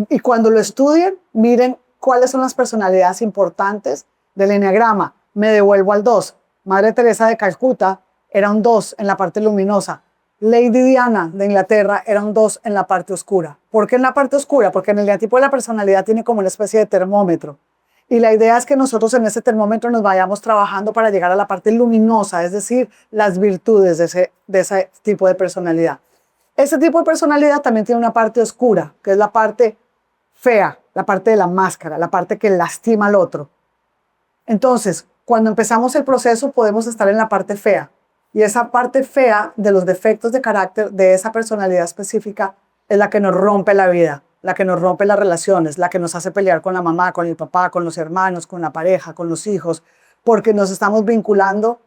y cuando lo estudien, miren cuáles son las personalidades importantes del eneagrama. Me devuelvo al 2. Madre Teresa de Calcuta era un 2 en la parte luminosa. Lady Diana de Inglaterra era un 2 en la parte oscura. ¿Por qué en la parte oscura? Porque en el eneatipo de la personalidad tiene como una especie de termómetro. Y la idea es que nosotros en ese termómetro nos vayamos trabajando para llegar a la parte luminosa, es decir, las virtudes de ese tipo de personalidad. Ese tipo de personalidad también tiene una parte oscura, que es la parte fea, la parte de la máscara, la parte que lastima al otro. Entonces, cuando empezamos el proceso podemos estar en la parte fea. Y esa parte fea de los defectos de carácter de esa personalidad específica es la que nos rompe la vida, la que nos rompe las relaciones, la que nos hace pelear con la mamá, con el papá, con los hermanos, con la pareja, con los hijos, porque nos estamos vinculando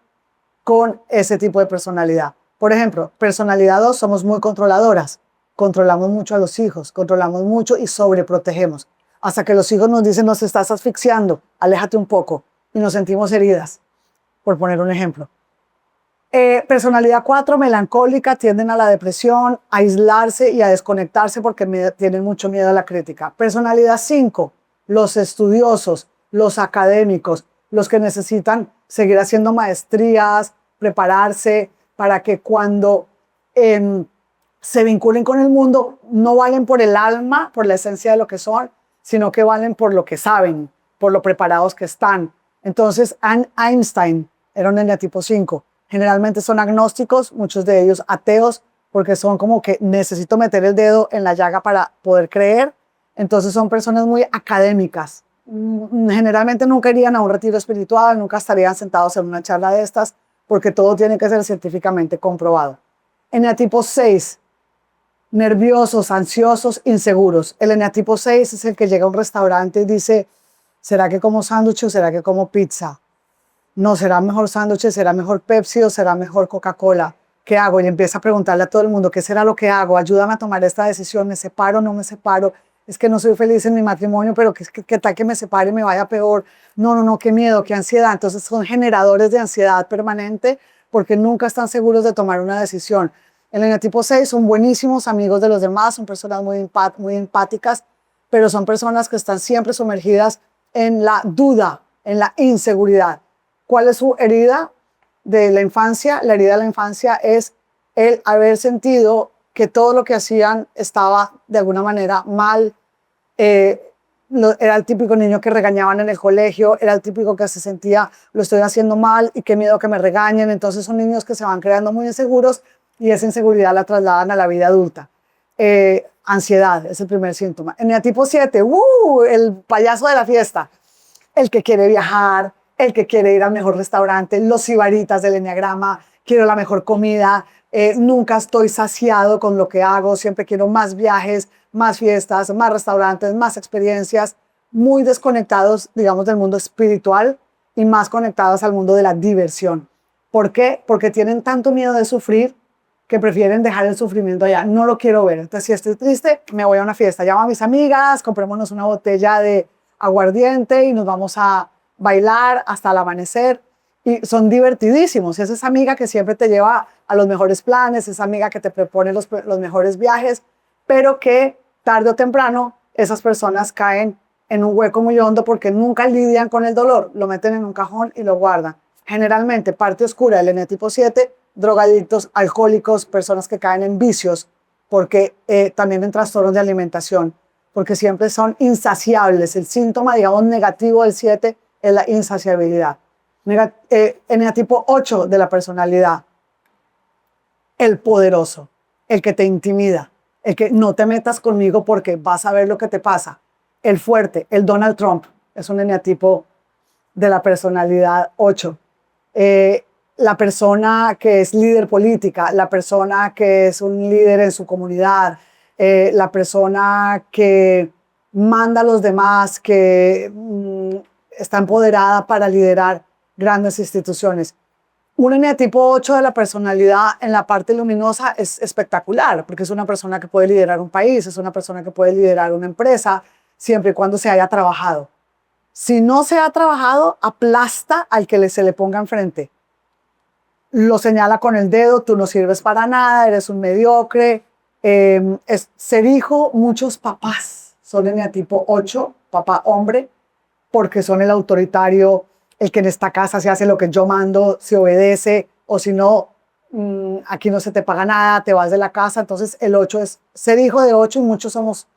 con ese tipo de personalidad. Por ejemplo, personalidad 2, somos muy controladoras, controlamos mucho a los hijos, controlamos mucho y sobreprotegemos, hasta que los hijos nos dicen, nos estás asfixiando, aléjate un poco, y nos sentimos heridas, por poner un ejemplo. Personalidad 4, melancólica, tienden a la depresión, a aislarse y a desconectarse porque tienen mucho miedo a la crítica. Personalidad 5, los estudiosos, los académicos, los que necesitan seguir haciendo maestrías, prepararse para que cuando se vinculen con el mundo no valen por el alma, por la esencia de lo que son, sino que valen por lo que saben, por lo preparados que están. Entonces, Einstein era un eneatipo 5. Generalmente son agnósticos, muchos de ellos ateos, porque son como que necesito meter el dedo en la llaga para poder creer. Entonces son personas muy académicas. Generalmente nunca irían a un retiro espiritual, nunca estarían sentados en una charla de estas, porque todo tiene que ser científicamente comprobado. Eneatipo 6, nerviosos, ansiosos, inseguros. El eneatipo 6 es el que llega a un restaurante y dice, ¿será que como sándwich o será que como pizza? No, ¿será mejor sándwich, será mejor Pepsi o será mejor Coca-Cola? ¿Qué hago? Y empieza a preguntarle a todo el mundo, ¿qué será lo que hago? Ayúdame a tomar esta decisión, ¿me separo o no me separo? Es que no soy feliz en mi matrimonio, pero ¿qué tal que me separe y me vaya peor? No, qué miedo, qué ansiedad. Entonces son generadores de ansiedad permanente porque nunca están seguros de tomar una decisión. El eneatipo 6 son buenísimos amigos de los demás, son personas muy empáticas, pero son personas que están siempre sumergidas en la duda, en la inseguridad. ¿Cuál es su herida de la infancia? La herida de la infancia es el haber sentido que todo lo que hacían estaba de alguna manera mal. Era el típico niño que regañaban en el colegio, era el típico que se sentía, lo estoy haciendo mal y qué miedo que me regañen. Entonces son niños que se van creando muy inseguros y esa inseguridad la trasladan a la vida adulta. Ansiedad es el primer síntoma. Eneatipo 7, el payaso de la fiesta, el que quiere viajar, el que quiere ir al mejor restaurante, los sibaritas del eneagrama, quiero la mejor comida, nunca estoy saciado con lo que hago, siempre quiero más viajes, más fiestas, más restaurantes, más experiencias, muy desconectados, digamos, del mundo espiritual y más conectados al mundo de la diversión. ¿Por qué? Porque tienen tanto miedo de sufrir que prefieren dejar el sufrimiento allá. No lo quiero ver. Entonces, si estoy triste, me voy a una fiesta. Llamo a mis amigas, comprémonos una botella de aguardiente y nos vamos a bailar hasta el amanecer. Y son divertidísimos. Es esa amiga que siempre te lleva a los mejores planes, esa amiga que te propone los mejores viajes, pero que tarde o temprano esas personas caen en un hueco muy hondo porque nunca lidian con el dolor, lo meten en un cajón y lo guardan. Generalmente, parte oscura del eneatipo 7, drogadictos, alcohólicos, personas que caen en vicios, porque también en trastornos de alimentación, porque siempre son insaciables. El síntoma, digamos, negativo del 7 es la insaciabilidad. Eneatipo 8 de la personalidad, el poderoso, el que te intimida, el que no te metas conmigo porque vas a ver lo que te pasa. El fuerte, el Donald Trump, es un eneatipo de la personalidad 8. La persona que es líder política, la persona que es un líder en su comunidad, la persona que manda a los demás, que está empoderada para liderar grandes instituciones. Un eneatipo 8 de la personalidad en la parte luminosa es espectacular, porque es una persona que puede liderar un país, es una persona que puede liderar una empresa, siempre y cuando se haya trabajado. Si no se ha trabajado, aplasta al que se le ponga enfrente. Lo señala con el dedo, tú no sirves para nada, eres un mediocre. Ser hijo, muchos papás son eneatipo 8, papá hombre, porque son el autoritario, el que en esta casa se hace lo que yo mando, se obedece, o si no, aquí no se te paga nada, te vas de la casa. Entonces el 8 es ser hijo de 8 y muchos somos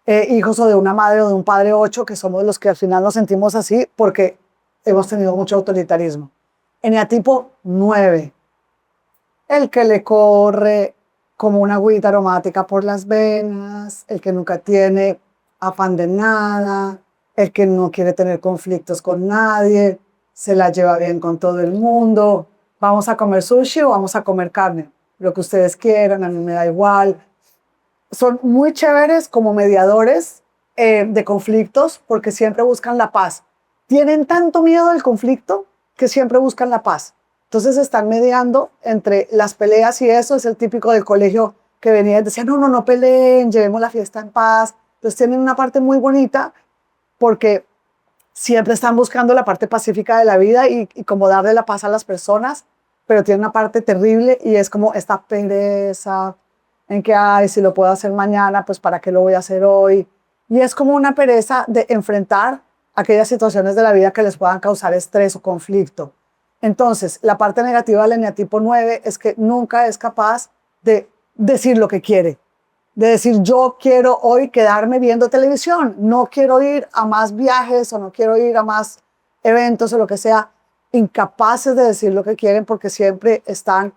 hijos o de una madre o de un padre 8, que somos los que al final nos sentimos así porque hemos tenido mucho autoritarismo. Eneatipo 9, el que le corre como una agüita aromática por las venas, el que nunca tiene afán de nada, el que no quiere tener conflictos con nadie, se la lleva bien con todo el mundo. Vamos a comer sushi o vamos a comer carne, lo que ustedes quieran, a mí me da igual. Son muy chéveres como mediadores de conflictos porque siempre buscan la paz. Tienen tanto miedo del conflicto que siempre buscan la paz. Entonces están mediando entre las peleas y eso. Es el típico del colegio que venía y decía, no peleen, llevemos la fiesta en paz. Entonces tienen una parte muy bonita porque siempre están buscando la parte pacífica de la vida y como darle la paz a las personas, pero tiene una parte terrible y es como esta pereza en que, ay, si lo puedo hacer mañana, pues ¿para qué lo voy a hacer hoy? Y es como una pereza de enfrentar aquellas situaciones de la vida que les puedan causar estrés o conflicto. Entonces, la parte negativa del eneatipo 9 es que nunca es capaz de decir lo que quiere, de decir yo quiero hoy quedarme viendo televisión, no quiero ir a más viajes o no quiero ir a más eventos o lo que sea. Incapaces de decir lo que quieren porque siempre están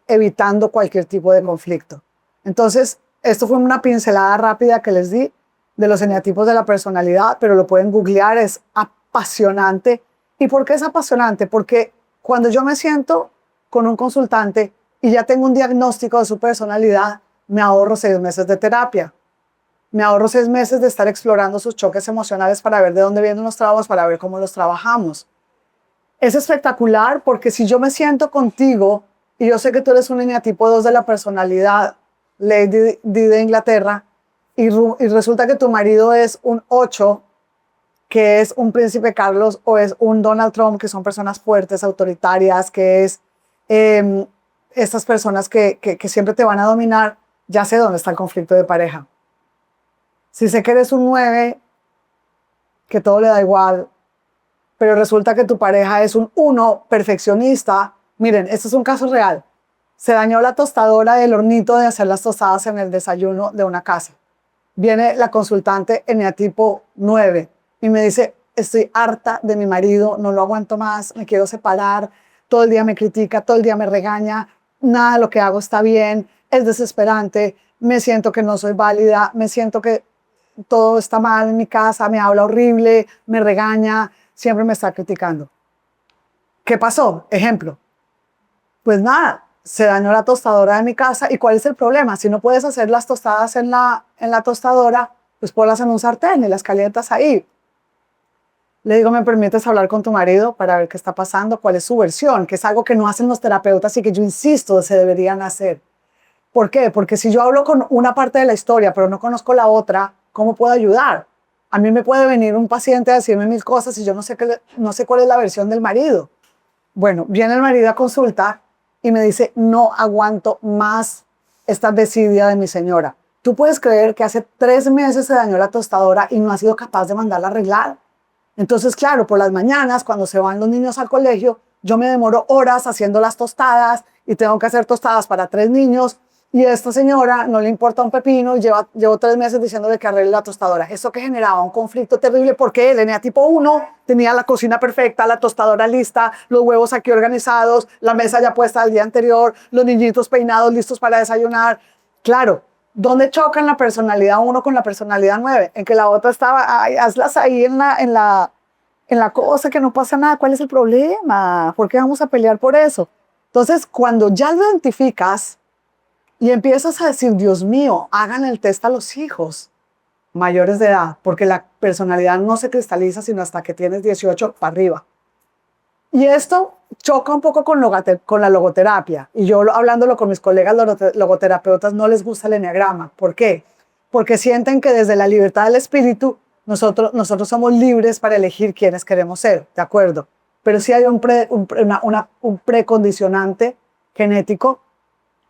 evitando cualquier tipo de conflicto. Entonces, esto fue una pincelada rápida que les di de los eneatipos de la personalidad, pero lo pueden googlear, es apasionante. ¿Y por qué es apasionante? Porque cuando yo me siento con un consultante y ya tengo un diagnóstico de su personalidad, me ahorro 6 meses de terapia. Me ahorro 6 meses de estar explorando sus choques emocionales para ver de dónde vienen los traumas, para ver cómo los trabajamos. Es espectacular porque si yo me siento contigo y yo sé que tú eres un eneatipo 2 de la personalidad, Lady Di de Inglaterra, y resulta que tu marido es un 8, que es un príncipe Carlos o es un Donald Trump, que son personas fuertes, autoritarias, que es estas personas que siempre te van a dominar, ya sé dónde está el conflicto de pareja. Si sé que eres un 9, que todo le da igual, pero resulta que tu pareja es un 1 perfeccionista. Miren, esto es un caso real. Se dañó la tostadora del hornito de hacer las tostadas en el desayuno de una casa. Viene la consultante eneatipo 9 y me dice, estoy harta de mi marido, no lo aguanto más, me quiero separar, todo el día me critica, todo el día me regaña, nada de lo que hago está bien, es desesperante, me siento que no soy válida, me siento que todo está mal en mi casa, me habla horrible, me regaña, siempre me está criticando. ¿Qué pasó? Ejemplo. Pues nada, se dañó la tostadora de mi casa. ¿Y cuál es el problema? Si no puedes hacer las tostadas en la tostadora, pues ponlas en un sartén y las calientas ahí. Le digo, ¿me permites hablar con tu marido para ver qué está pasando? ¿Cuál es su versión? Que es algo que no hacen los terapeutas y que yo insisto se deberían hacer. ¿Por qué? Porque si yo hablo con una parte de la historia, pero no conozco la otra, ¿cómo puedo ayudar? A mí me puede venir un paciente a decirme 1000 cosas y yo no sé cuál es la versión del marido. Bueno, viene el marido a consulta y me dice, no aguanto más esta desidia de mi señora. ¿Tú puedes creer que hace 3 meses se dañó la tostadora y no ha sido capaz de mandarla a arreglar? Entonces, claro, por las mañanas, cuando se van los niños al colegio, yo me demoro horas haciendo las tostadas y tengo que hacer tostadas para 3 niños. Y a esta señora no le importa un pepino y llevo 3 meses diciéndole que arregle la tostadora. Eso que generaba un conflicto terrible porque el eneatipo 1 tenía la cocina perfecta, la tostadora lista, los huevos aquí organizados, la mesa ya puesta el día anterior, los niñitos peinados listos para desayunar. Claro, ¿dónde chocan la personalidad 1 con la personalidad 9? En que la otra estaba, ay, hazlas ahí en la cosa, que no pasa nada. ¿Cuál es el problema? ¿Por qué vamos a pelear por eso? Entonces, cuando ya lo identificas, y empiezas a decir, Dios mío, hagan el test a los hijos mayores de edad, porque la personalidad no se cristaliza sino hasta que tienes 18 para arriba. Y esto choca un poco con la logoterapia. Y yo hablándolo con mis colegas logoterapeutas no les gusta el eneagrama. ¿Por qué? Porque sienten que desde la libertad del espíritu nosotros somos libres para elegir quiénes queremos ser, ¿de acuerdo? Pero sí hay un precondicionante genético.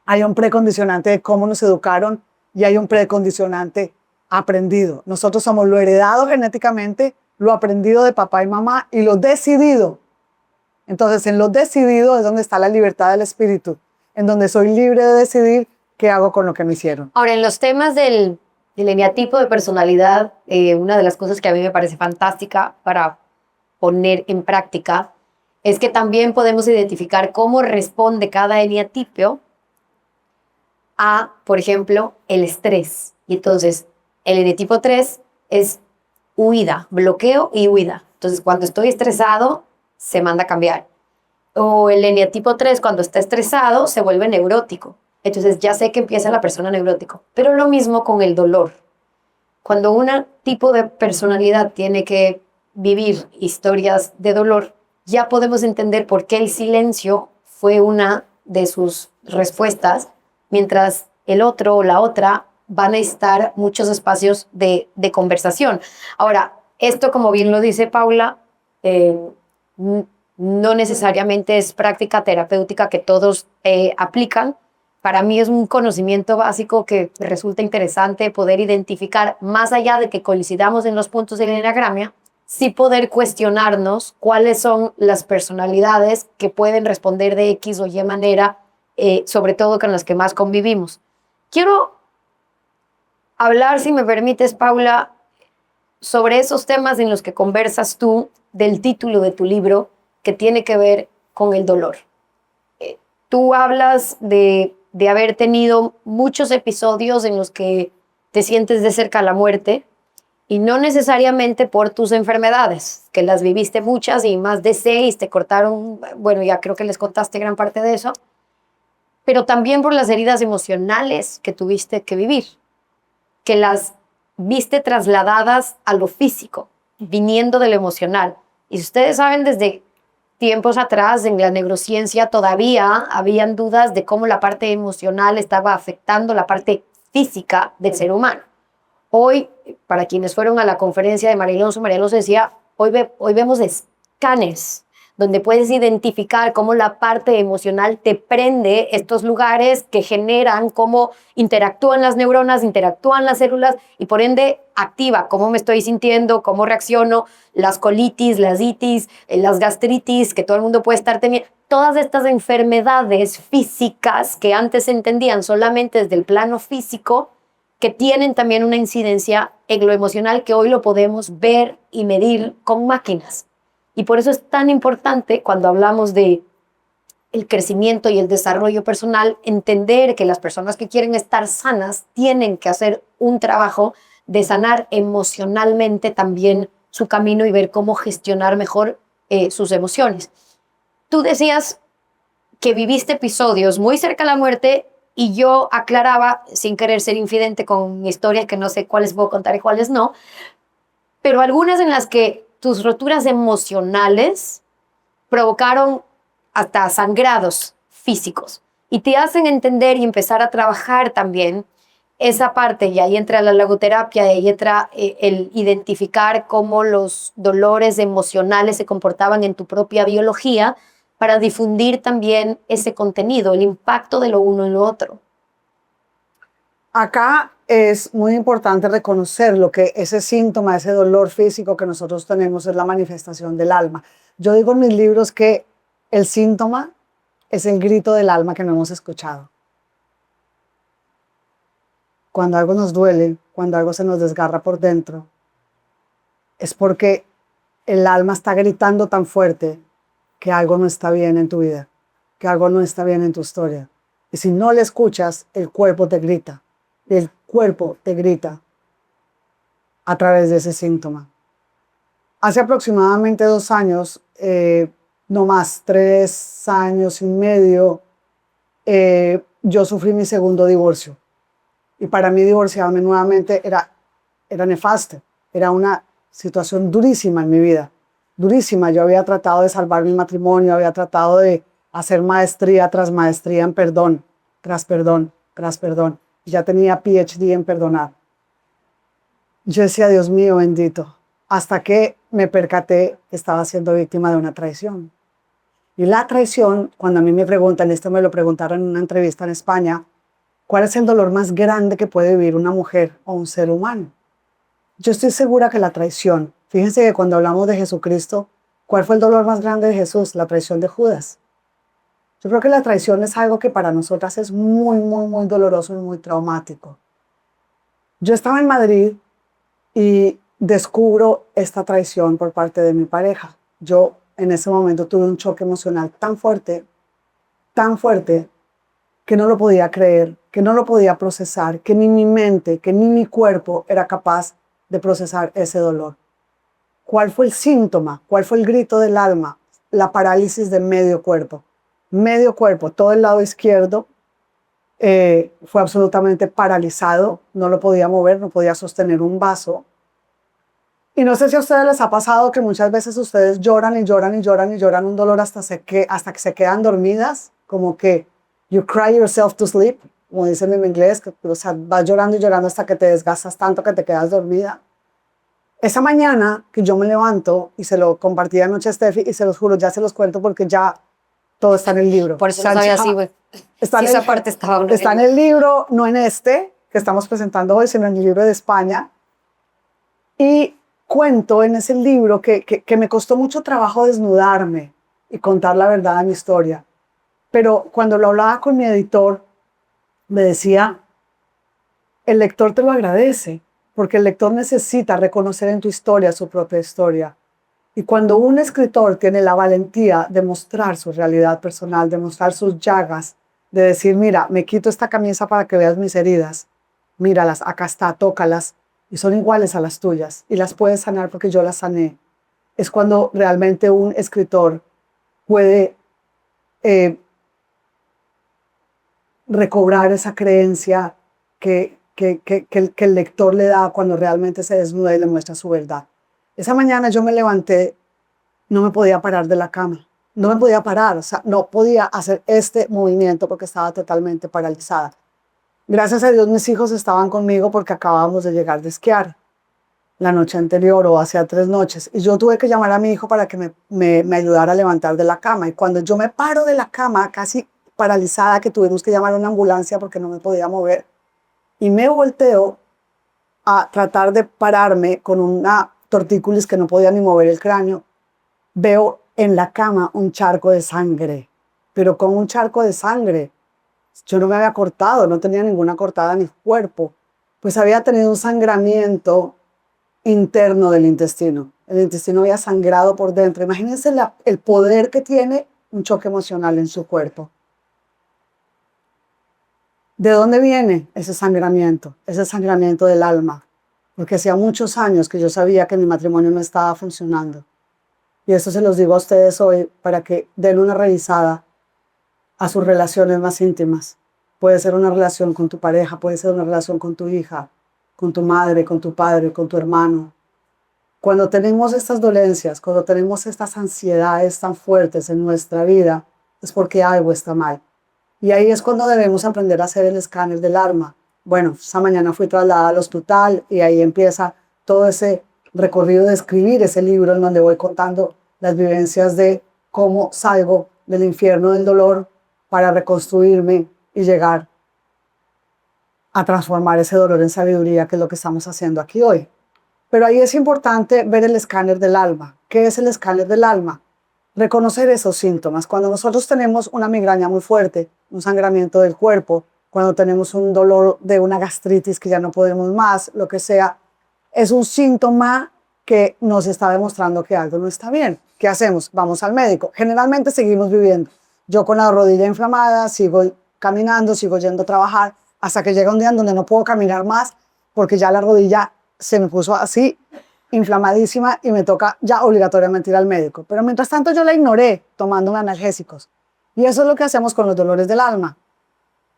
Hay un precondicionante de cómo nos educaron y hay un precondicionante aprendido. Nosotros somos lo heredado genéticamente, lo aprendido de papá y mamá y lo decidido. Entonces, en lo decidido es donde está la libertad del espíritu, en donde soy libre de decidir qué hago con lo que me hicieron. Ahora, en los temas del eneatipo de personalidad, una de las cosas que a mí me parece fantástica para poner en práctica es que también podemos identificar cómo responde cada eneatipo a, por ejemplo, el estrés. Y entonces, el eneatipo 3 es huida, bloqueo y huida. Entonces, cuando estoy estresado, se manda a cambiar. O el eneatipo 3, cuando está estresado, se vuelve neurótico. Entonces, ya sé que empieza la persona neurótico. Pero lo mismo con el dolor. Cuando un tipo de personalidad tiene que vivir historias de dolor, ya podemos entender por qué el silencio fue una de sus respuestas, mientras el otro o la otra van a necesitar muchos espacios de conversación. Ahora, esto, como bien lo dice Paula, no necesariamente es práctica terapéutica que todos aplican. Para mí es un conocimiento básico que resulta interesante poder identificar, más allá de que coincidamos en los puntos del eneagrama, sí poder cuestionarnos cuáles son las personalidades que pueden responder de X o Y manera, sobre todo con las que más convivimos. Quiero hablar, si me permites, Paula, sobre esos temas en los que conversas tú del título de tu libro, que tiene que ver con el dolor. Tú hablas de haber tenido muchos episodios en los que te sientes de cerca a la muerte, y no necesariamente por tus enfermedades, que las viviste muchas y más de 6, te cortaron, bueno, ya creo que les contaste gran parte de eso, pero también por las heridas emocionales que tuviste que vivir, que las viste trasladadas a lo físico, viniendo de lo emocional. Y si ustedes saben, desde tiempos atrás en la neurociencia todavía habían dudas de cómo la parte emocional estaba afectando la parte física del ser humano. Hoy, para quienes fueron a la conferencia de María Alonso decía, hoy vemos escáneres donde puedes identificar cómo la parte emocional te prende estos lugares que generan cómo interactúan las neuronas, interactúan las células y por ende activa cómo me estoy sintiendo, cómo reacciono, las colitis, las itis, las gastritis, que todo el mundo puede estar teniendo. Todas estas enfermedades físicas que antes se entendían solamente desde el plano físico, que tienen también una incidencia en lo emocional que hoy lo podemos ver y medir con máquinas. Y por eso es tan importante cuando hablamos de el crecimiento y el desarrollo personal, entender que las personas que quieren estar sanas tienen que hacer un trabajo de sanar emocionalmente también su camino y ver cómo gestionar mejor sus emociones. Tú decías que viviste episodios muy cerca a la muerte y yo aclaraba, sin querer ser infidente con historias que no sé cuáles puedo contar y cuáles no, pero algunas en las que tus roturas emocionales provocaron hasta sangrados físicos y te hacen entender y empezar a trabajar también esa parte, y ahí entra la logoterapia, ahí entra el identificar cómo los dolores emocionales se comportaban en tu propia biología para difundir también ese contenido, el impacto de lo uno en lo otro. Acá es muy importante reconocer lo que ese síntoma, ese dolor físico que nosotros tenemos es la manifestación del alma. Yo digo en mis libros que el síntoma es el grito del alma que no hemos escuchado. Cuando algo nos duele, cuando algo se nos desgarra por dentro, es porque el alma está gritando tan fuerte que algo no está bien en tu vida, que algo no está bien en tu historia. Y si no le escuchas, el cuerpo te grita. El cuerpo te grita a través de ese síntoma. Hace aproximadamente 2 años, no más, 3 años y medio, yo sufrí mi segundo divorcio. Y para mí divorciarme nuevamente era nefasto. Era una situación durísima en mi vida. Durísima. Yo había tratado de salvar mi matrimonio, había tratado de hacer maestría tras maestría en perdón, tras perdón, tras perdón. Ya tenía PhD en perdonar. Yo decía, Dios mío bendito, hasta que me percaté que estaba siendo víctima de una traición. Y la traición, cuando a mí me preguntan, esto me lo preguntaron en una entrevista en España, ¿cuál es el dolor más grande que puede vivir una mujer o un ser humano? Yo estoy segura que la traición. Fíjense que cuando hablamos de Jesucristo, ¿cuál fue el dolor más grande de Jesús? La traición de Judas. Yo creo que la traición es algo que para nosotras es muy, muy, muy doloroso y muy traumático. Yo estaba en Madrid y descubro esta traición por parte de mi pareja. Yo en ese momento tuve un choque emocional tan fuerte, que no lo podía creer, que no lo podía procesar, que ni mi mente, que ni mi cuerpo era capaz de procesar ese dolor. ¿Cuál fue el síntoma? ¿Cuál fue el grito del alma? La parálisis de medio cuerpo. Medio cuerpo, todo el lado izquierdo fue absolutamente paralizado, no lo podía mover, no podía sostener un vaso. Y no sé si a ustedes les ha pasado que muchas veces ustedes lloran y lloran y lloran y lloran un dolor hasta que se quedan dormidas, como que you cry yourself to sleep, como dicen en inglés, que, o sea, vas llorando y llorando hasta que te desgastas tanto que te quedas dormida. Esa mañana que yo me levanto, y se lo compartí anoche a Steffi, y se los juro, ya se los cuento porque ya todo está en el libro. Por eso no sabía así, güey. Está sí, esa parte estaba está en el libro, no en este que estamos presentando hoy, sino en el libro de España. Y cuento en ese libro que me costó mucho trabajo desnudarme y contar la verdad de mi historia. Pero cuando lo hablaba con mi editor, me decía, el lector te lo agradece, porque el lector necesita reconocer en tu historia su propia historia. Y cuando un escritor tiene la valentía de mostrar su realidad personal, de mostrar sus llagas, de decir, mira, me quito esta camisa para que veas mis heridas, míralas, acá está, tócalas, y son iguales a las tuyas, y las puedes sanar porque yo las sané. Es cuando realmente un escritor puede recobrar esa creencia que el lector le da cuando realmente se desnuda y le muestra su verdad. Esa mañana yo me levanté, no me podía parar de la cama, no me podía parar, o sea, no podía hacer este movimiento porque estaba totalmente paralizada. Gracias a Dios mis hijos estaban conmigo porque acabábamos de llegar de esquiar. la noche anterior o hacía 3 noches. Y yo tuve que llamar a mi hijo para que me ayudara a levantar de la cama. Y cuando yo me paro de la cama, casi paralizada, que tuvimos que llamar a una ambulancia porque no me podía mover, y me volteo a tratar de pararme con una tortícolis que no podía ni mover el cráneo, veo en la cama un charco de sangre, pero con un charco de sangre. Yo no me había cortado, no tenía ninguna cortada en mi cuerpo, pues había tenido un sangramiento interno del intestino. El intestino había sangrado por dentro. Imagínense el poder que tiene un choque emocional en su cuerpo. ¿De dónde viene ese sangramiento? Ese sangramiento del alma. Porque hacía muchos años que yo sabía que mi matrimonio no estaba funcionando. Y esto se los digo a ustedes hoy para que den una revisada a sus relaciones más íntimas. Puede ser una relación con tu pareja, puede ser una relación con tu hija, con tu madre, con tu padre, con tu hermano. Cuando tenemos estas dolencias, cuando tenemos estas ansiedades tan fuertes en nuestra vida, es porque algo está mal. Y ahí es cuando debemos aprender a hacer el escáner del alma. Bueno, esta mañana fui trasladada al hospital y ahí empieza todo ese recorrido de escribir ese libro en donde voy contando las vivencias de cómo salgo del infierno del dolor para reconstruirme y llegar a transformar ese dolor en sabiduría, que es lo que estamos haciendo aquí hoy. Pero ahí es importante ver el escáner del alma. ¿Qué es el escáner del alma? Reconocer esos síntomas. Cuando nosotros tenemos una migraña muy fuerte, un sangramiento del cuerpo, cuando tenemos un dolor de una gastritis que ya no podemos más, lo que sea, es un síntoma que nos está demostrando que algo no está bien. ¿Qué hacemos? Vamos al médico. Generalmente seguimos viviendo. Yo con la rodilla inflamada, sigo caminando, sigo yendo a trabajar, hasta que llega un día en donde no puedo caminar más porque ya la rodilla se me puso así, inflamadísima, y me toca ya obligatoriamente ir al médico. Pero mientras tanto yo la ignoré tomándome analgésicos. Y eso es lo que hacemos con los dolores del alma.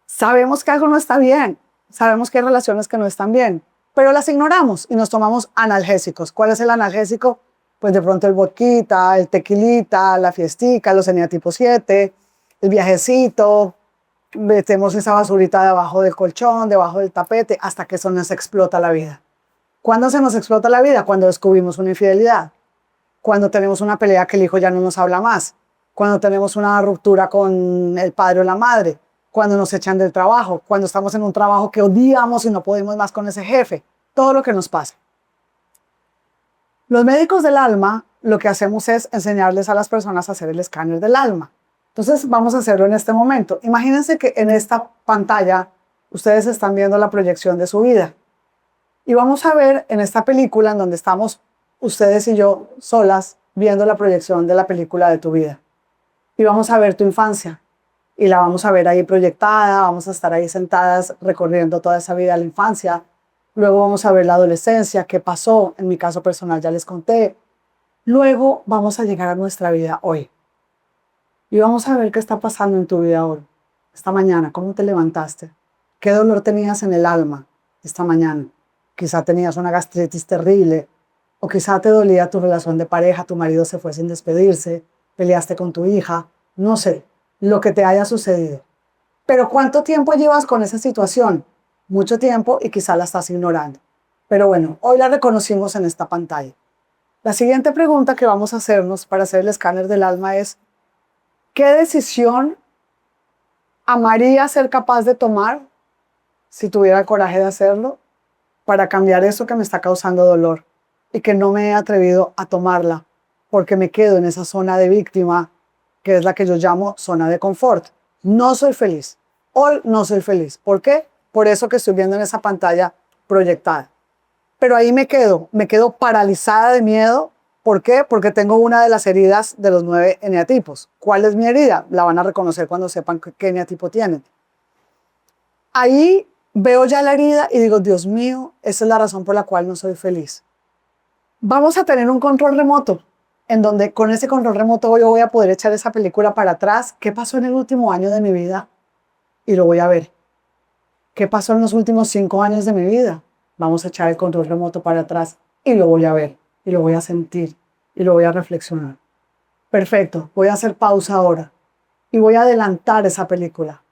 Sabemos que algo no está bien, sabemos que hay relaciones que no están bien, pero las ignoramos y nos tomamos analgésicos. ¿Cuál es el analgésico? Pues de pronto el vodquita, el tequilita, la fiestica, los tipo 7, el viajecito, metemos esa basurita debajo del colchón, debajo del tapete, hasta que eso nos explota la vida. ¿Cuándo se nos explota la vida? Cuando descubrimos una infidelidad, cuando tenemos una pelea que el hijo ya no nos habla más, cuando tenemos una ruptura con el padre o la madre, cuando nos echan del trabajo, cuando estamos en un trabajo que odiamos y no podemos más con ese jefe, todo lo que nos pasa. Los médicos del alma, lo que hacemos es enseñarles a las personas a hacer el escáner del alma. Entonces vamos a hacerlo en este momento. Imagínense que en esta pantalla ustedes están viendo la proyección de su vida. Y vamos a ver en esta película en donde estamos ustedes y yo solas viendo la proyección de la película de tu vida. Y vamos a ver tu infancia. Y la vamos a ver ahí proyectada, vamos a estar ahí sentadas recorriendo toda esa vida de la infancia. Luego vamos a ver la adolescencia, qué pasó, en mi caso personal ya les conté. Luego vamos a llegar a nuestra vida hoy. Y vamos a ver qué está pasando en tu vida hoy. Esta mañana, ¿cómo te levantaste? ¿Qué dolor tenías en el alma esta mañana? Quizá tenías una gastritis terrible, o quizá te dolía tu relación de pareja, tu marido se fue sin despedirse, peleaste con tu hija, no sé, lo que te haya sucedido. Pero ¿cuánto tiempo llevas con esa situación? Mucho tiempo, y quizá la estás ignorando. Pero bueno, hoy la reconocimos en esta pantalla. La siguiente pregunta que vamos a hacernos para hacer el escáner del alma es: ¿qué decisión amaría ser capaz de tomar si tuviera el coraje de hacerlo para cambiar eso que me está causando dolor y que no me he atrevido a tomarla porque me quedo en esa zona de víctima, que es la que yo llamo zona de confort? No soy feliz. Hoy no soy feliz. ¿Por qué? Por eso que estoy viendo en esa pantalla proyectada. Pero ahí me quedo paralizada de miedo. ¿Por qué? Porque tengo una de las heridas de los 9 eneatipos. ¿Cuál es mi herida? La van a reconocer cuando sepan qué eneatipo tienen. Ahí veo ya la herida y digo, Dios mío, esa es la razón por la cual no soy feliz. Vamos a tener un control remoto, en donde con ese control remoto yo voy a poder echar esa película para atrás. ¿Qué pasó en el último año de mi vida? Y lo voy a ver. ¿Qué pasó en los últimos 5 años de mi vida? Vamos a echar el control remoto para atrás y lo voy a ver, y lo voy a sentir, y lo voy a reflexionar. Perfecto, voy a hacer pausa ahora y voy a adelantar esa película.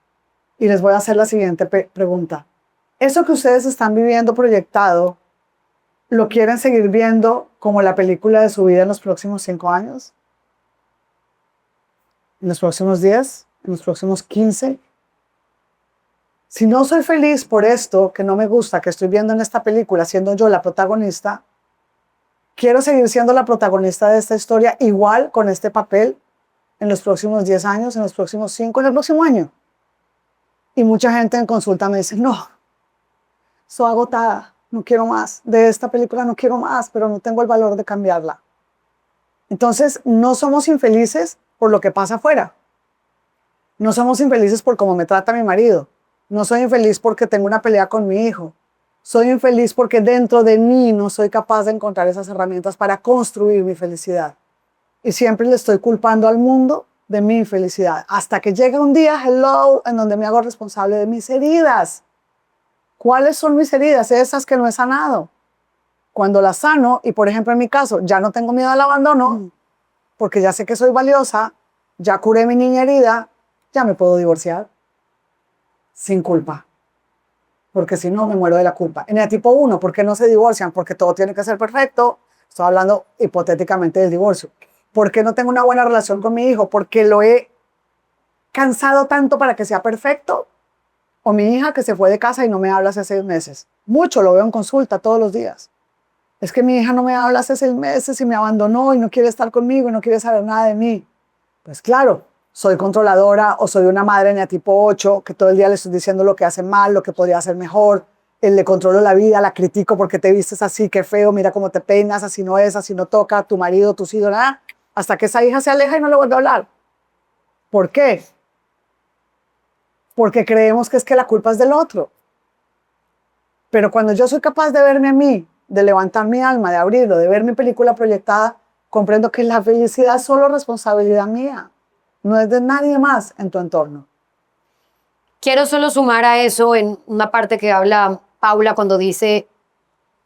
Y les voy a hacer la siguiente pregunta. ¿Eso que ustedes están viviendo proyectado ¿Lo quieren seguir viendo como la película de su vida en los próximos 5 años? ¿En los próximos 10? ¿En los próximos 15? Si no soy feliz por esto que no me gusta, que estoy viendo en esta película, siendo yo la protagonista, quiero seguir siendo la protagonista de esta historia igual con este papel en los próximos 10 años, en los próximos 5, en el próximo año. Y mucha gente en consulta me dice, no, estoy agotada, no quiero más, de esta película no quiero más, pero no tengo el valor de cambiarla. Entonces, no somos infelices por lo que pasa afuera. No somos infelices por cómo me trata mi marido. No soy infeliz porque tengo una pelea con mi hijo. Soy infeliz porque dentro de mí no soy capaz de encontrar esas herramientas para construir mi felicidad. Y siempre le estoy culpando al mundo de mi infelicidad. Hasta que llega un día, hello, en donde me hago responsable de mis heridas. ¿Cuáles son mis heridas? Esas que no he sanado. Cuando las sano, y por ejemplo en mi caso, ya no tengo miedo al abandono, porque ya sé que soy valiosa, ya curé mi niña herida, ya me puedo divorciar sin culpa. Porque si no, me muero de la culpa. En el tipo 1, ¿por qué no se divorcian? Porque todo tiene que ser perfecto. Estoy hablando hipotéticamente del divorcio. ¿Por qué no tengo una buena relación con mi hijo? Porque lo he cansado tanto para que sea perfecto. O mi hija que se fue de casa y no me habla hace 6 meses. Mucho lo veo en consulta todos los días. Es que mi hija no me habla hace 6 meses y me abandonó y no quiere estar conmigo y no quiere saber nada de mí. Pues claro, soy controladora o soy una madre neatipo 8 que todo el día le estoy diciendo lo que hace mal, lo que podría hacer mejor. Le controlo la vida, la critico porque te vistes así, qué feo, mira cómo te peinas, así no es, así no toca, tu marido, tus hijos, nada. Hasta que esa hija se aleja y no le vuelve a hablar. ¿Por qué? Porque creemos que es que la culpa es del otro. Pero cuando yo soy capaz de verme a mí, de levantar mi alma, de abrirlo, de ver mi película proyectada, comprendo que la felicidad es solo responsabilidad mía. No es de nadie más en tu entorno. Quiero solo sumar a eso en una parte que habla Paula cuando dice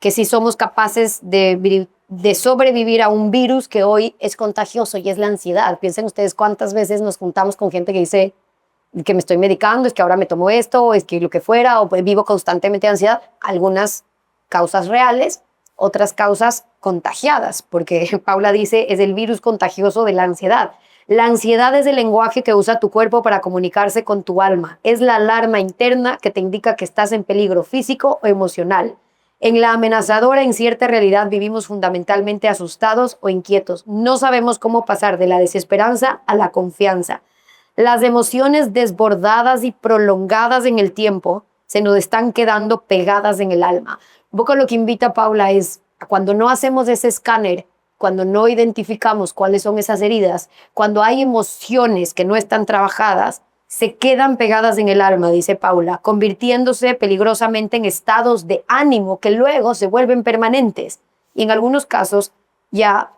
que si somos capaces de sobrevivir a un virus que hoy es contagioso y es la ansiedad. Piensen ustedes cuántas veces nos juntamos con gente que dice que me estoy medicando, es que ahora me tomo esto, o es que lo que fuera, o pues vivo constantemente de ansiedad. Algunas causas reales, otras causas contagiadas, porque Paula dice es el virus contagioso de la ansiedad. La ansiedad es el lenguaje que usa tu cuerpo para comunicarse con tu alma. Es la alarma interna que te indica que estás en peligro físico o emocional. En la amenazadora, incierta realidad vivimos fundamentalmente asustados o inquietos. No sabemos cómo pasar de la desesperanza a la confianza. Las emociones desbordadas y prolongadas en el tiempo se nos están quedando pegadas en el alma. Un poco lo que invita Paula es, cuando no hacemos ese escáner, cuando no identificamos cuáles son esas heridas, cuando hay emociones que no están trabajadas, se quedan pegadas en el alma, dice Paula, convirtiéndose peligrosamente en estados de ánimo que luego se vuelven permanentes y en algunos casos ya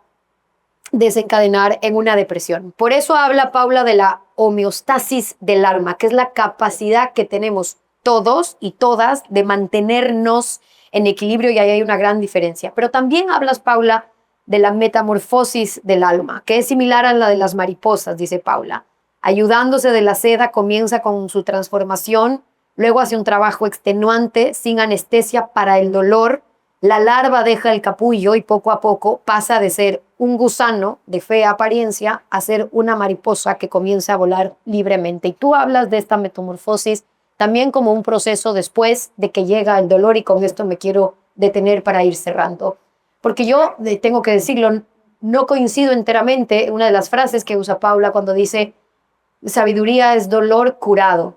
desencadenar en una depresión. Por eso habla Paula de la homeostasis del alma, que es la capacidad que tenemos todos y todas de mantenernos en equilibrio, y ahí hay una gran diferencia. Pero también hablas, Paula, de la metamorfosis del alma, que es similar a la de las mariposas, dice Paula. Ayudándose de la seda, comienza con su transformación, luego hace un trabajo extenuante, sin anestesia para el dolor. La larva deja el capullo y poco a poco pasa de ser un gusano de fea apariencia a ser una mariposa que comienza a volar libremente. Y tú hablas de esta metamorfosis también como un proceso después de que llega el dolor, y con esto me quiero detener para ir cerrando. Porque yo, tengo que decirlo, no coincido enteramente en una de las frases que usa Paula cuando dice sabiduría es dolor curado.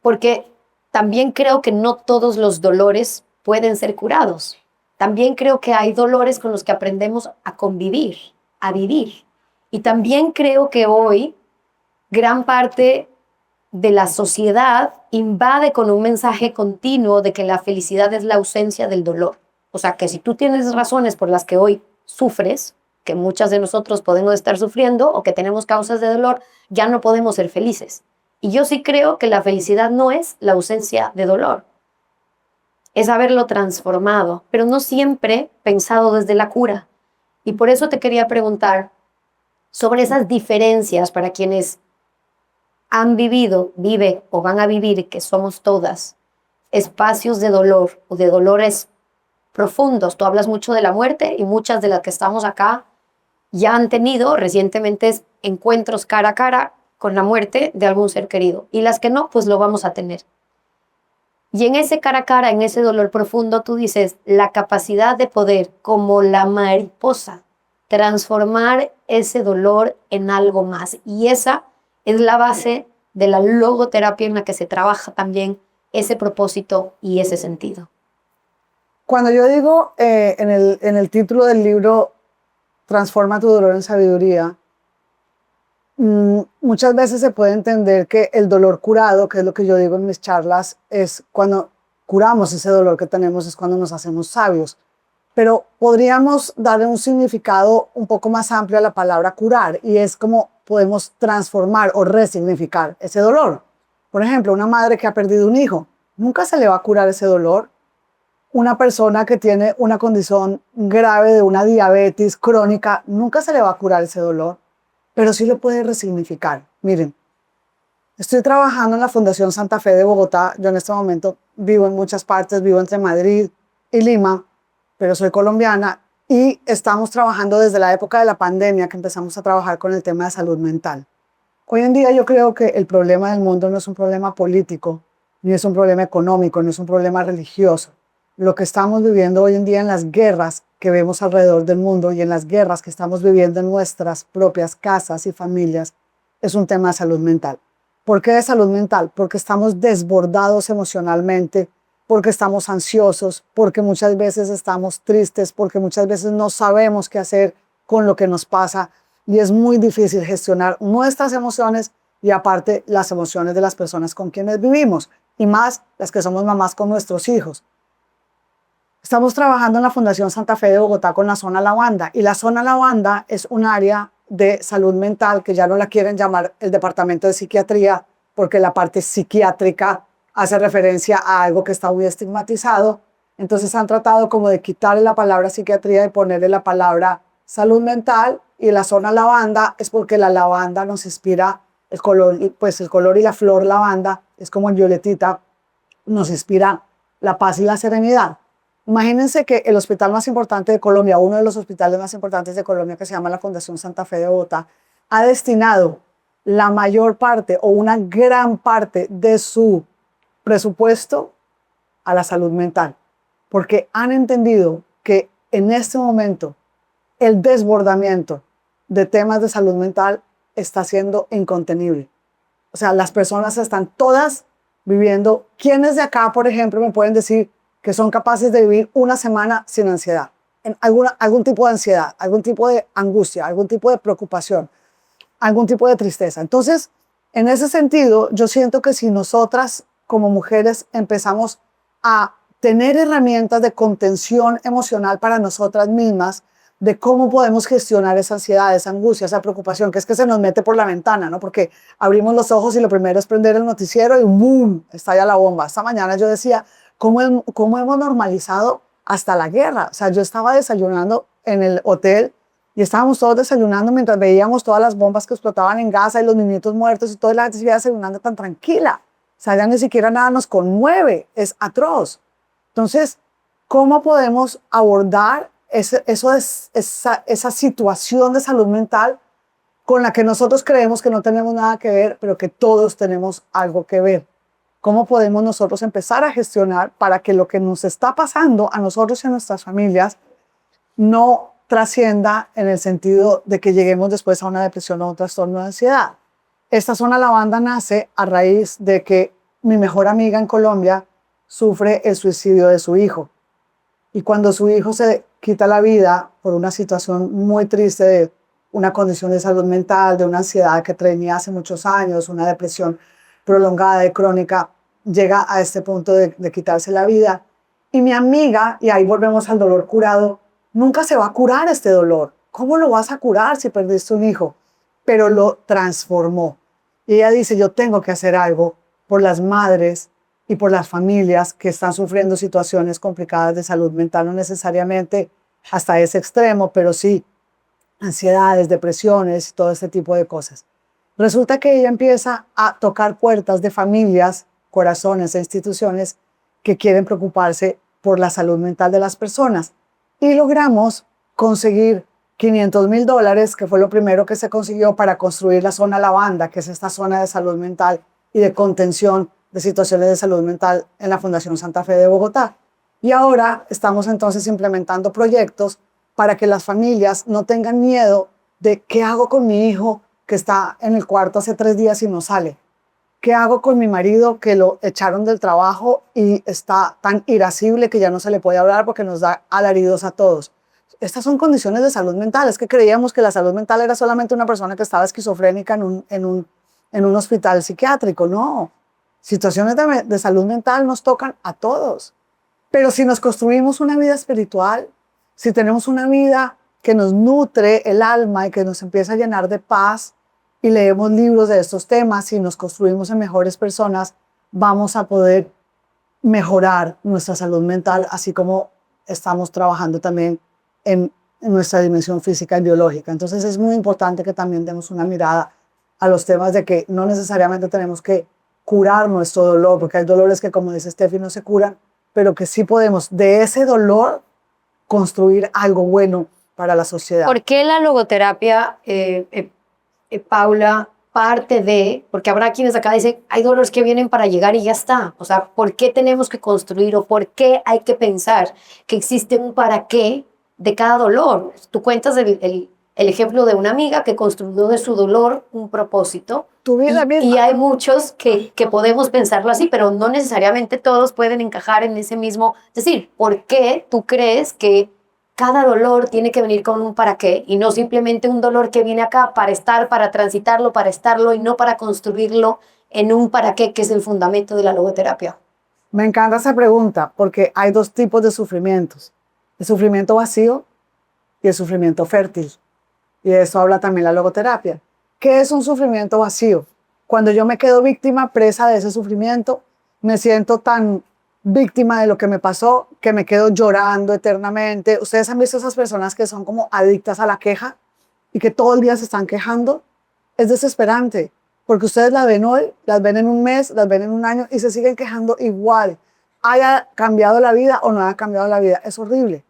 Porque también creo que no todos los dolores pueden ser curados. También creo que hay dolores con los que aprendemos a convivir, a vivir. Y también creo que hoy gran parte de la sociedad invade con un mensaje continuo de que la felicidad es la ausencia del dolor. O sea, que si tú tienes razones por las que hoy sufres, que muchas de nosotros podemos estar sufriendo o que tenemos causas de dolor, ya no podemos ser felices. Y yo sí creo que la felicidad no es la ausencia de dolor, es haberlo transformado, pero no siempre pensado desde la cura. Y por eso te quería preguntar sobre esas diferencias para quienes han vivido, vive o van a vivir, que somos todas, espacios de dolor o de dolores profundos. Tú hablas mucho de la muerte y muchas de las que estamos acá ya han tenido recientemente encuentros cara a cara con la muerte de algún ser querido. Y las que no, pues lo vamos a tener. Y en ese cara a cara, en ese dolor profundo, tú dices, la capacidad de poder, como la mariposa, transformar ese dolor en algo más. Y esa es la base de la logoterapia en la que se trabaja también ese propósito y ese sentido. Cuando yo digo en el título del libro, Transforma tu dolor en sabiduría, muchas veces se puede entender que el dolor curado, que es lo que yo digo en mis charlas, es cuando curamos ese dolor que tenemos, es cuando nos hacemos sabios. Pero podríamos darle un significado un poco más amplio a la palabra curar, y es como podemos transformar o resignificar ese dolor. Por ejemplo, una madre que ha perdido un hijo, nunca se le va a curar ese dolor. Una persona que tiene una condición grave de una diabetes crónica, nunca se le va a curar ese dolor, pero sí lo puede resignificar. Miren, estoy trabajando en la Fundación Santa Fe de Bogotá. Yo en este momento vivo en muchas partes, vivo entre Madrid y Lima, pero soy colombiana, y estamos trabajando desde la época de la pandemia que empezamos a trabajar con el tema de salud mental. Hoy en día yo creo que el problema del mundo no es un problema político, ni es un problema económico, ni es un problema religioso. Lo que estamos viviendo hoy en día en las guerras que vemos alrededor del mundo y en las guerras que estamos viviendo en nuestras propias casas y familias es un tema de salud mental. ¿Por qué de salud mental? Porque estamos desbordados emocionalmente, porque estamos ansiosos, porque muchas veces estamos tristes, porque muchas veces no sabemos qué hacer con lo que nos pasa, y es muy difícil gestionar nuestras emociones y aparte las emociones de las personas con quienes vivimos, y más las que somos mamás con nuestros hijos. Estamos trabajando en la Fundación Santa Fe de Bogotá con la zona Lavanda, y la zona Lavanda es un área de salud mental que ya no la quieren llamar el departamento de psiquiatría, porque la parte psiquiátrica hace referencia a algo que está muy estigmatizado. Entonces han tratado como de quitarle la palabra psiquiatría y ponerle la palabra salud mental, y la zona lavanda es porque la lavanda nos inspira el color, pues el color y la flor lavanda es como en violetita, nos inspira la paz y la serenidad. Imagínense que el hospital más importante de Colombia, uno de los hospitales más importantes de Colombia, que se llama la Fundación Santa Fe de Bogotá, ha destinado la mayor parte o una gran parte de su presupuesto a la salud mental, porque han entendido que en este momento el desbordamiento de temas de salud mental está siendo incontenible. O sea, las personas están todas viviendo. ¿Quiénes de acá, por ejemplo, me pueden decir que son capaces de vivir una semana sin ansiedad? En algún tipo de ansiedad, algún tipo de angustia, algún tipo de preocupación, algún tipo de tristeza. Entonces, en ese sentido, yo siento que si nosotras como mujeres empezamos a tener herramientas de contención emocional para nosotras mismas, de cómo podemos gestionar esa ansiedad, esa angustia, esa preocupación, que es que se nos mete por la ventana, ¿no? Porque abrimos los ojos y lo primero es prender el noticiero y ¡boom!, estalla la bomba. Esta mañana yo decía, ¿cómo hemos normalizado hasta la guerra? O sea, yo estaba desayunando en el hotel y estábamos todos desayunando mientras veíamos todas las bombas que explotaban en Gaza y los niñitos muertos, y toda la gente seguía desayunando tan tranquila. O sea, ya ni siquiera nada nos conmueve, es atroz. Entonces, ¿cómo podemos abordar esa situación de salud mental con la que nosotros creemos que no tenemos nada que ver, pero que todos tenemos algo que ver? ¿Cómo podemos nosotros empezar a gestionar para que lo que nos está pasando a nosotros y a nuestras familias no trascienda en el sentido de que lleguemos después a una depresión o a un trastorno de ansiedad? Esta zona lavanda nace a raíz de que mi mejor amiga en Colombia sufre el suicidio de su hijo. Y cuando su hijo se quita la vida por una situación muy triste de una condición de salud mental, de una ansiedad que tenía hace muchos años, una depresión prolongada y crónica, llega a este punto de quitarse la vida. Y mi amiga, y ahí volvemos al dolor curado, nunca se va a curar este dolor. ¿Cómo lo vas a curar si perdiste un hijo? Pero lo transformó. Y ella dice, yo tengo que hacer algo por las madres y por las familias que están sufriendo situaciones complicadas de salud mental, no necesariamente hasta ese extremo, pero sí ansiedades, depresiones y todo este tipo de cosas. Resulta que ella empieza a tocar puertas de familias, corazones e instituciones que quieren preocuparse por la salud mental de las personas. Y logramos conseguir $500,000, que fue lo primero que se consiguió para construir la zona Lavanda, que es esta zona de salud mental y de contención de situaciones de salud mental en la Fundación Santa Fe de Bogotá. Y ahora estamos entonces implementando proyectos para que las familias no tengan miedo de qué hago con mi hijo que está en el cuarto hace 3 días y no sale. ¿Qué hago con mi marido que lo echaron del trabajo y está tan irascible que ya no se le puede hablar porque nos da alaridos a todos? Estas son condiciones de salud mental. Es que creíamos que la salud mental era solamente una persona que estaba esquizofrénica en un hospital psiquiátrico. No, situaciones de salud mental nos tocan a todos. Pero si nos construimos una vida espiritual, si tenemos una vida que nos nutre el alma y que nos empieza a llenar de paz, y leemos libros de estos temas y nos construimos en mejores personas, vamos a poder mejorar nuestra salud mental, así como estamos trabajando también en nuestra dimensión física y biológica. Entonces es muy importante que también demos una mirada a los temas de que no necesariamente tenemos que curar nuestro dolor, porque hay dolores que, como dice Steffi, no se curan, pero que sí podemos de ese dolor construir algo bueno para la sociedad. ¿Por qué la logoterapia, Paula, parte de, porque habrá quienes acá dicen, hay dolores que vienen para llegar y ya está? O sea, ¿por qué tenemos que construir o por qué hay que pensar que existe un para qué de cada dolor? Tú cuentas el ejemplo de una amiga que construyó de su dolor un propósito. Tu vida misma. Y hay muchos que podemos pensarlo así, pero no necesariamente todos pueden encajar en ese mismo. Es decir, ¿por qué tú crees que cada dolor tiene que venir con un para qué y no simplemente un dolor que viene acá para estar, para transitarlo, para estarlo y no para construirlo en un para qué, que es el fundamento de la logoterapia? Me encanta esa pregunta porque hay 2 tipos de sufrimientos: el sufrimiento vacío y el sufrimiento fértil. Y de eso habla también la logoterapia. ¿Qué es un sufrimiento vacío? Cuando yo me quedo víctima, presa de ese sufrimiento, me siento tan víctima de lo que me pasó que me quedo llorando eternamente. ¿Ustedes han visto esas personas que son como adictas a la queja y que todo el día se están quejando? Es desesperante, porque ustedes las ven hoy, las ven en un mes, las ven en un año y se siguen quejando igual. Haya cambiado la vida o no haya cambiado la vida, es horrible.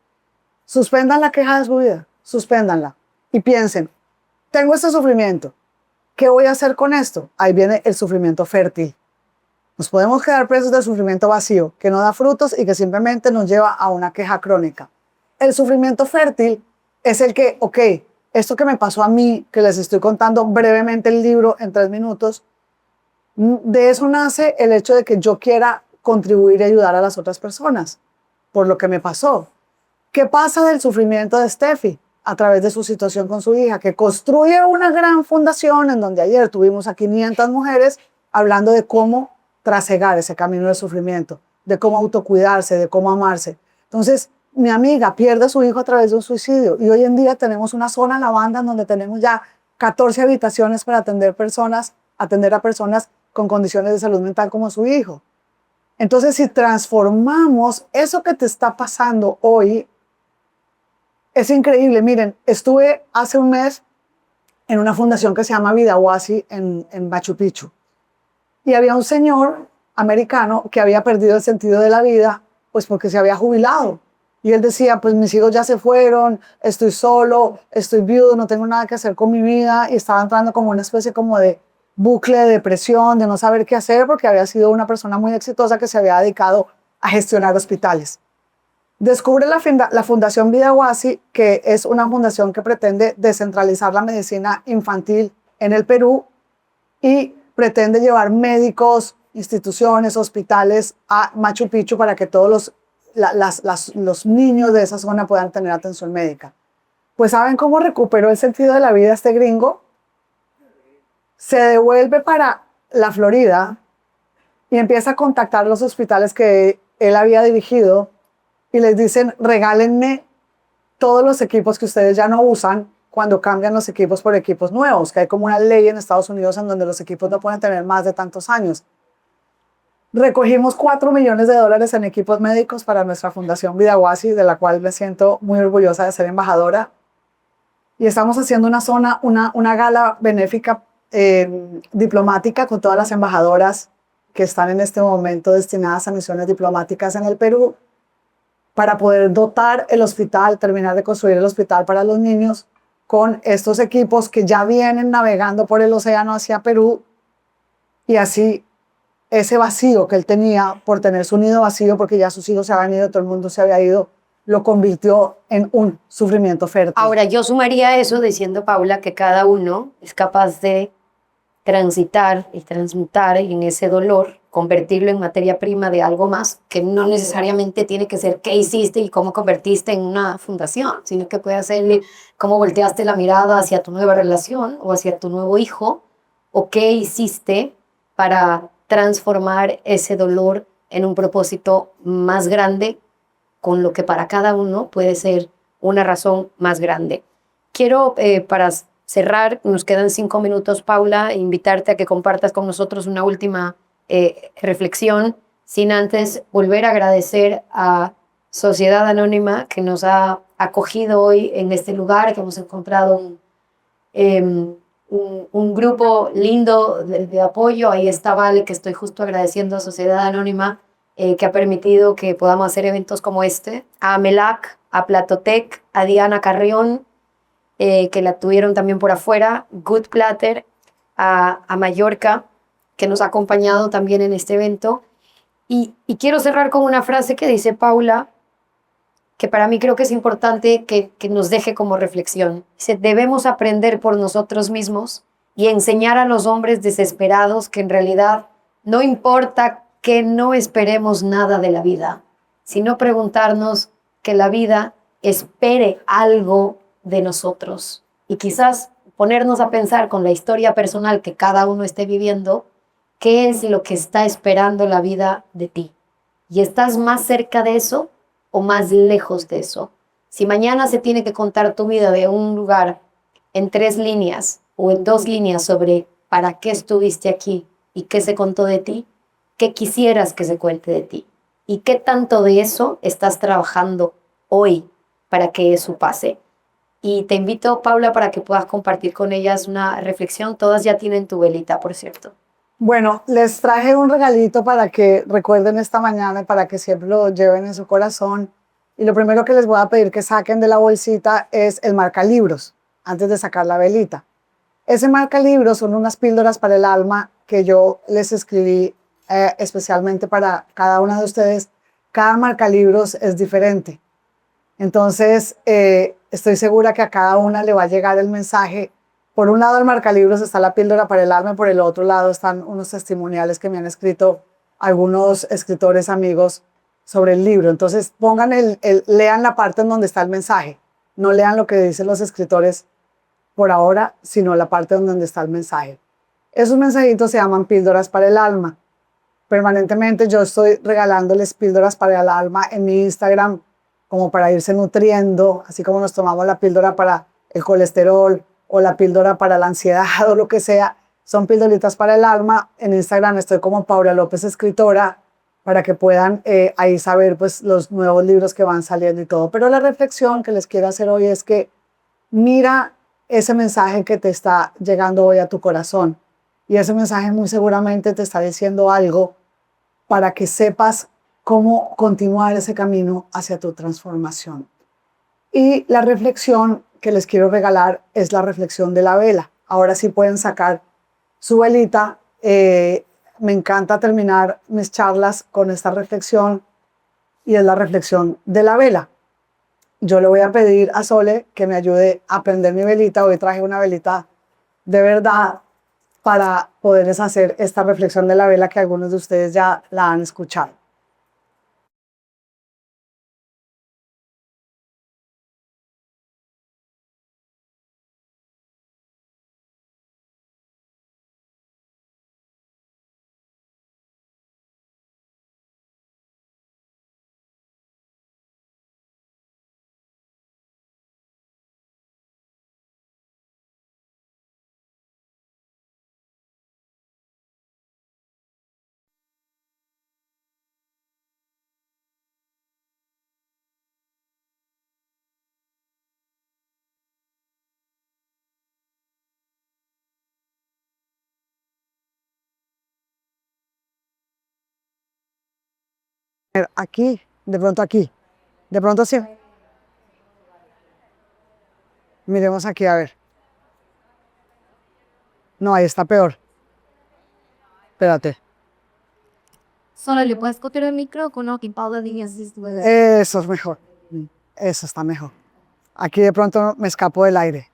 Suspendan la queja de su vida, suspéndanla y piensen, tengo este sufrimiento, ¿qué voy a hacer con esto? Ahí viene el sufrimiento fértil. Nos podemos quedar presos del sufrimiento vacío, que no da frutos y que simplemente nos lleva a una queja crónica. El sufrimiento fértil es el que, ok, esto que me pasó a mí, que les estoy contando brevemente el libro en 3 minutos, de eso nace el hecho de que yo quiera contribuir y ayudar a las otras personas por lo que me pasó. ¿Qué pasa del sufrimiento de Steffi a través de su situación con su hija, que construye una gran fundación en donde ayer tuvimos a 500 mujeres hablando de cómo trasegar ese camino del sufrimiento, de cómo autocuidarse, de cómo amarse? Entonces, mi amiga pierde a su hijo a través de un suicidio y hoy en día tenemos una zona Lavanda en donde tenemos ya 14 habitaciones para atender a personas con condiciones de salud mental como su hijo. Entonces, si transformamos eso que te está pasando hoy, es increíble. Miren, estuve hace un mes en una fundación que se llama Vidahuasi en Machu Picchu. Y había un señor americano que había perdido el sentido de la vida, pues porque se había jubilado. Y él decía, pues mis hijos ya se fueron, estoy solo, estoy viudo, no tengo nada que hacer con mi vida. Y estaba entrando como una especie como de bucle de depresión, de no saber qué hacer, porque había sido una persona muy exitosa que se había dedicado a gestionar hospitales. Descubre la Fundación Vidahuasi, que es una fundación que pretende descentralizar la medicina infantil en el Perú y pretende llevar médicos, instituciones, hospitales a Machu Picchu para que todos los niños de esa zona puedan tener atención médica. Pues ¿saben cómo recuperó el sentido de la vida este gringo? Se devuelve para la Florida y empieza a contactar los hospitales que él había dirigido y les dicen, regálenme todos los equipos que ustedes ya no usan cuando cambian los equipos por equipos nuevos, que hay como una ley en Estados Unidos en donde los equipos no pueden tener más de tantos años. Recogimos $4 millones en equipos médicos para nuestra Fundación Vidahuasi, de la cual me siento muy orgullosa de ser embajadora. Y estamos haciendo una gala benéfica diplomática con todas las embajadoras que están en este momento destinadas a misiones diplomáticas en el Perú. para poder dotar el hospital, terminar de construir el hospital para los niños con estos equipos que ya vienen navegando por el océano hacia Perú, y así ese vacío que él tenía por tener su nido vacío, porque ya sus hijos se habían ido, todo el mundo se había ido, lo convirtió en un sufrimiento fértil. Ahora, yo sumaría a eso diciendo, Paula, que cada uno es capaz de transitar y transmutar en ese dolor, convertirlo en materia prima de algo más, que no necesariamente tiene que ser qué hiciste y cómo convertiste en una fundación, sino que puede ser cómo volteaste la mirada hacia tu nueva relación o hacia tu nuevo hijo, o qué hiciste para transformar ese dolor en un propósito más grande, con lo que para cada uno puede ser una razón más grande. Quiero, para cerrar, nos quedan 5 minutos, Paula, invitarte a que compartas con nosotros una última reflexión, sin antes volver a agradecer a Sociedad Anónima, que nos ha acogido hoy en este lugar, que hemos encontrado un grupo lindo de apoyo. Ahí está Vale, que estoy justo agradeciendo a Sociedad Anónima, que ha permitido que podamos hacer eventos como este, a Melac, a Platotec, a Diana Carrión, que la tuvieron también por afuera, Good Platter, a Mallorca, que nos ha acompañado también en este evento. Y quiero cerrar con una frase que dice Paula, que para mí creo que es importante que nos deje como reflexión. Dice, debemos aprender por nosotros mismos y enseñar a los hombres desesperados que en realidad no importa que no esperemos nada de la vida, sino preguntarnos que la vida espere algo de nosotros. Y quizás ponernos a pensar con la historia personal que cada uno esté viviendo, qué es lo que está esperando la vida de ti. ¿Y estás más cerca de eso o más lejos de eso? Si mañana se tiene que contar tu vida de un lugar en 3 líneas o en 2 líneas sobre para qué estuviste aquí y qué se contó de ti, ¿qué quisieras que se cuente de ti? ¿Y qué tanto de eso estás trabajando hoy para que eso pase? Y te invito, Paula, para que puedas compartir con ellas una reflexión. Todas ya tienen tu velita, por cierto. Bueno, les traje un regalito para que recuerden esta mañana y para que siempre lo lleven en su corazón. Y lo primero que les voy a pedir que saquen de la bolsita es el marcalibros, antes de sacar la velita. Ese marcalibros son unas píldoras para el alma que yo les escribí especialmente para cada una de ustedes. Cada marcalibros es diferente. Entonces, estoy segura que a cada una le va a llegar el mensaje. Por un lado, el marcalibros está la píldora para el alma, y por el otro lado están unos testimoniales que me han escrito algunos escritores amigos sobre el libro. Entonces, pongan lean la parte en donde está el mensaje. No lean lo que dicen los escritores por ahora, sino la parte donde está el mensaje. Esos mensajitos se llaman píldoras para el alma. Permanentemente yo estoy regalándoles píldoras para el alma en mi Instagram, como para irse nutriendo, así como nos tomamos la píldora para el colesterol o la píldora para la ansiedad o lo que sea. Son píldoritas para el alma. En Instagram estoy como Paula López Escritora, para que puedan ahí saber pues los nuevos libros que van saliendo y todo. Pero la reflexión que les quiero hacer hoy es que mira ese mensaje que te está llegando hoy a tu corazón, y ese mensaje muy seguramente te está diciendo algo para que sepas cómo continuar ese camino hacia tu transformación. Y la reflexión que les quiero regalar es la reflexión de la vela. Ahora sí pueden sacar su velita. Me encanta terminar mis charlas con esta reflexión, y es la reflexión de la vela. Yo le voy a pedir a Sole que me ayude a prender mi velita. Hoy traje una velita de verdad para poderles hacer esta reflexión de la vela que algunos de ustedes ya la han escuchado. Aquí, de pronto aquí. De pronto sí. Miremos aquí, a ver. No, ahí está peor. Espérate. Solo le puedes coger el micrófono que Paula diga si Eso es mejor. Eso está mejor. Aquí de pronto me escapó del aire.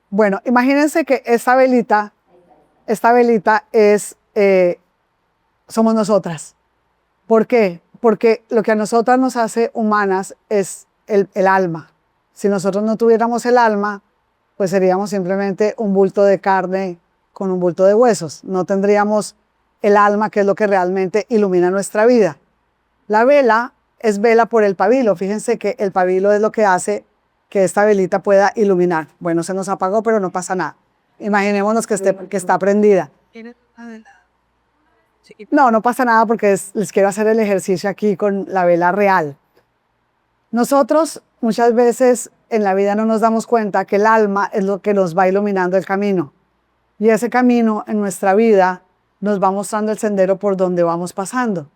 Bueno, imagínense que esta velita es, somos nosotras. ¿Por qué? Porque lo que a nosotras nos hace humanas es el alma. Si nosotros no tuviéramos el alma, pues seríamos simplemente un bulto de carne con un bulto de huesos. No tendríamos el alma, que es lo que realmente ilumina nuestra vida. La vela es vela por el pabilo. Fíjense que el pabilo es lo que hace que esta velita pueda iluminar. Bueno, se nos apagó, pero no pasa nada. Imaginémonos que está prendida. No, no pasa nada porque les quiero hacer el ejercicio aquí con la vela real. Nosotros muchas veces en la vida no nos damos cuenta que el alma es lo que nos va iluminando el camino. Y ese camino en nuestra vida nos va mostrando el sendero por donde vamos pasando.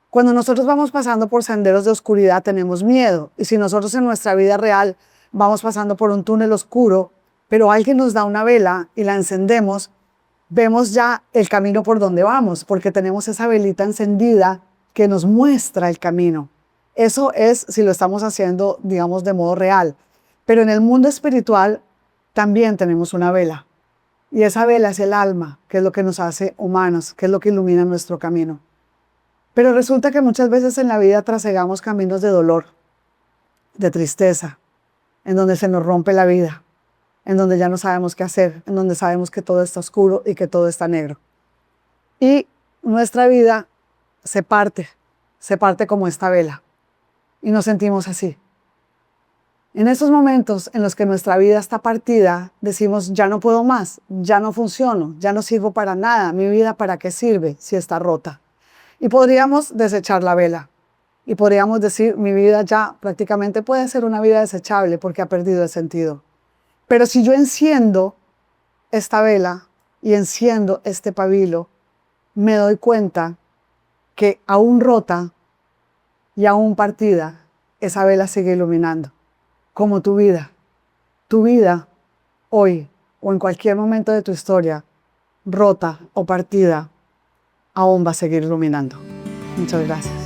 Cuando nosotros vamos pasando por senderos de oscuridad tenemos miedo. Y si nosotros en nuestra vida real vamos pasando por un túnel oscuro, pero alguien nos da una vela y la encendemos, vemos ya el camino por donde vamos, porque tenemos esa velita encendida que nos muestra el camino. Eso es si lo estamos haciendo, digamos, de modo real. Pero en el mundo espiritual también tenemos una vela. Y esa vela es el alma, que es lo que nos hace humanos, que es lo que ilumina nuestro camino. Pero resulta que muchas veces en la vida trasegamos caminos de dolor, de tristeza, en donde se nos rompe la vida, en donde ya no sabemos qué hacer, en donde sabemos que todo está oscuro y que todo está negro. Y nuestra vida se parte como esta vela. Y nos sentimos así. En esos momentos en los que nuestra vida está partida, decimos, ya no puedo más, ya no funciono, ya no sirvo para nada, mi vida ¿para qué sirve si está rota? Y podríamos desechar la vela. Y podríamos decir, mi vida ya prácticamente puede ser una vida desechable porque ha perdido el sentido. Pero si yo enciendo esta vela y enciendo este pabilo, me doy cuenta que aún rota y aún partida, esa vela sigue iluminando. Como tu vida hoy o en cualquier momento de tu historia, rota o partida, aún va a seguir iluminando. Muchas gracias.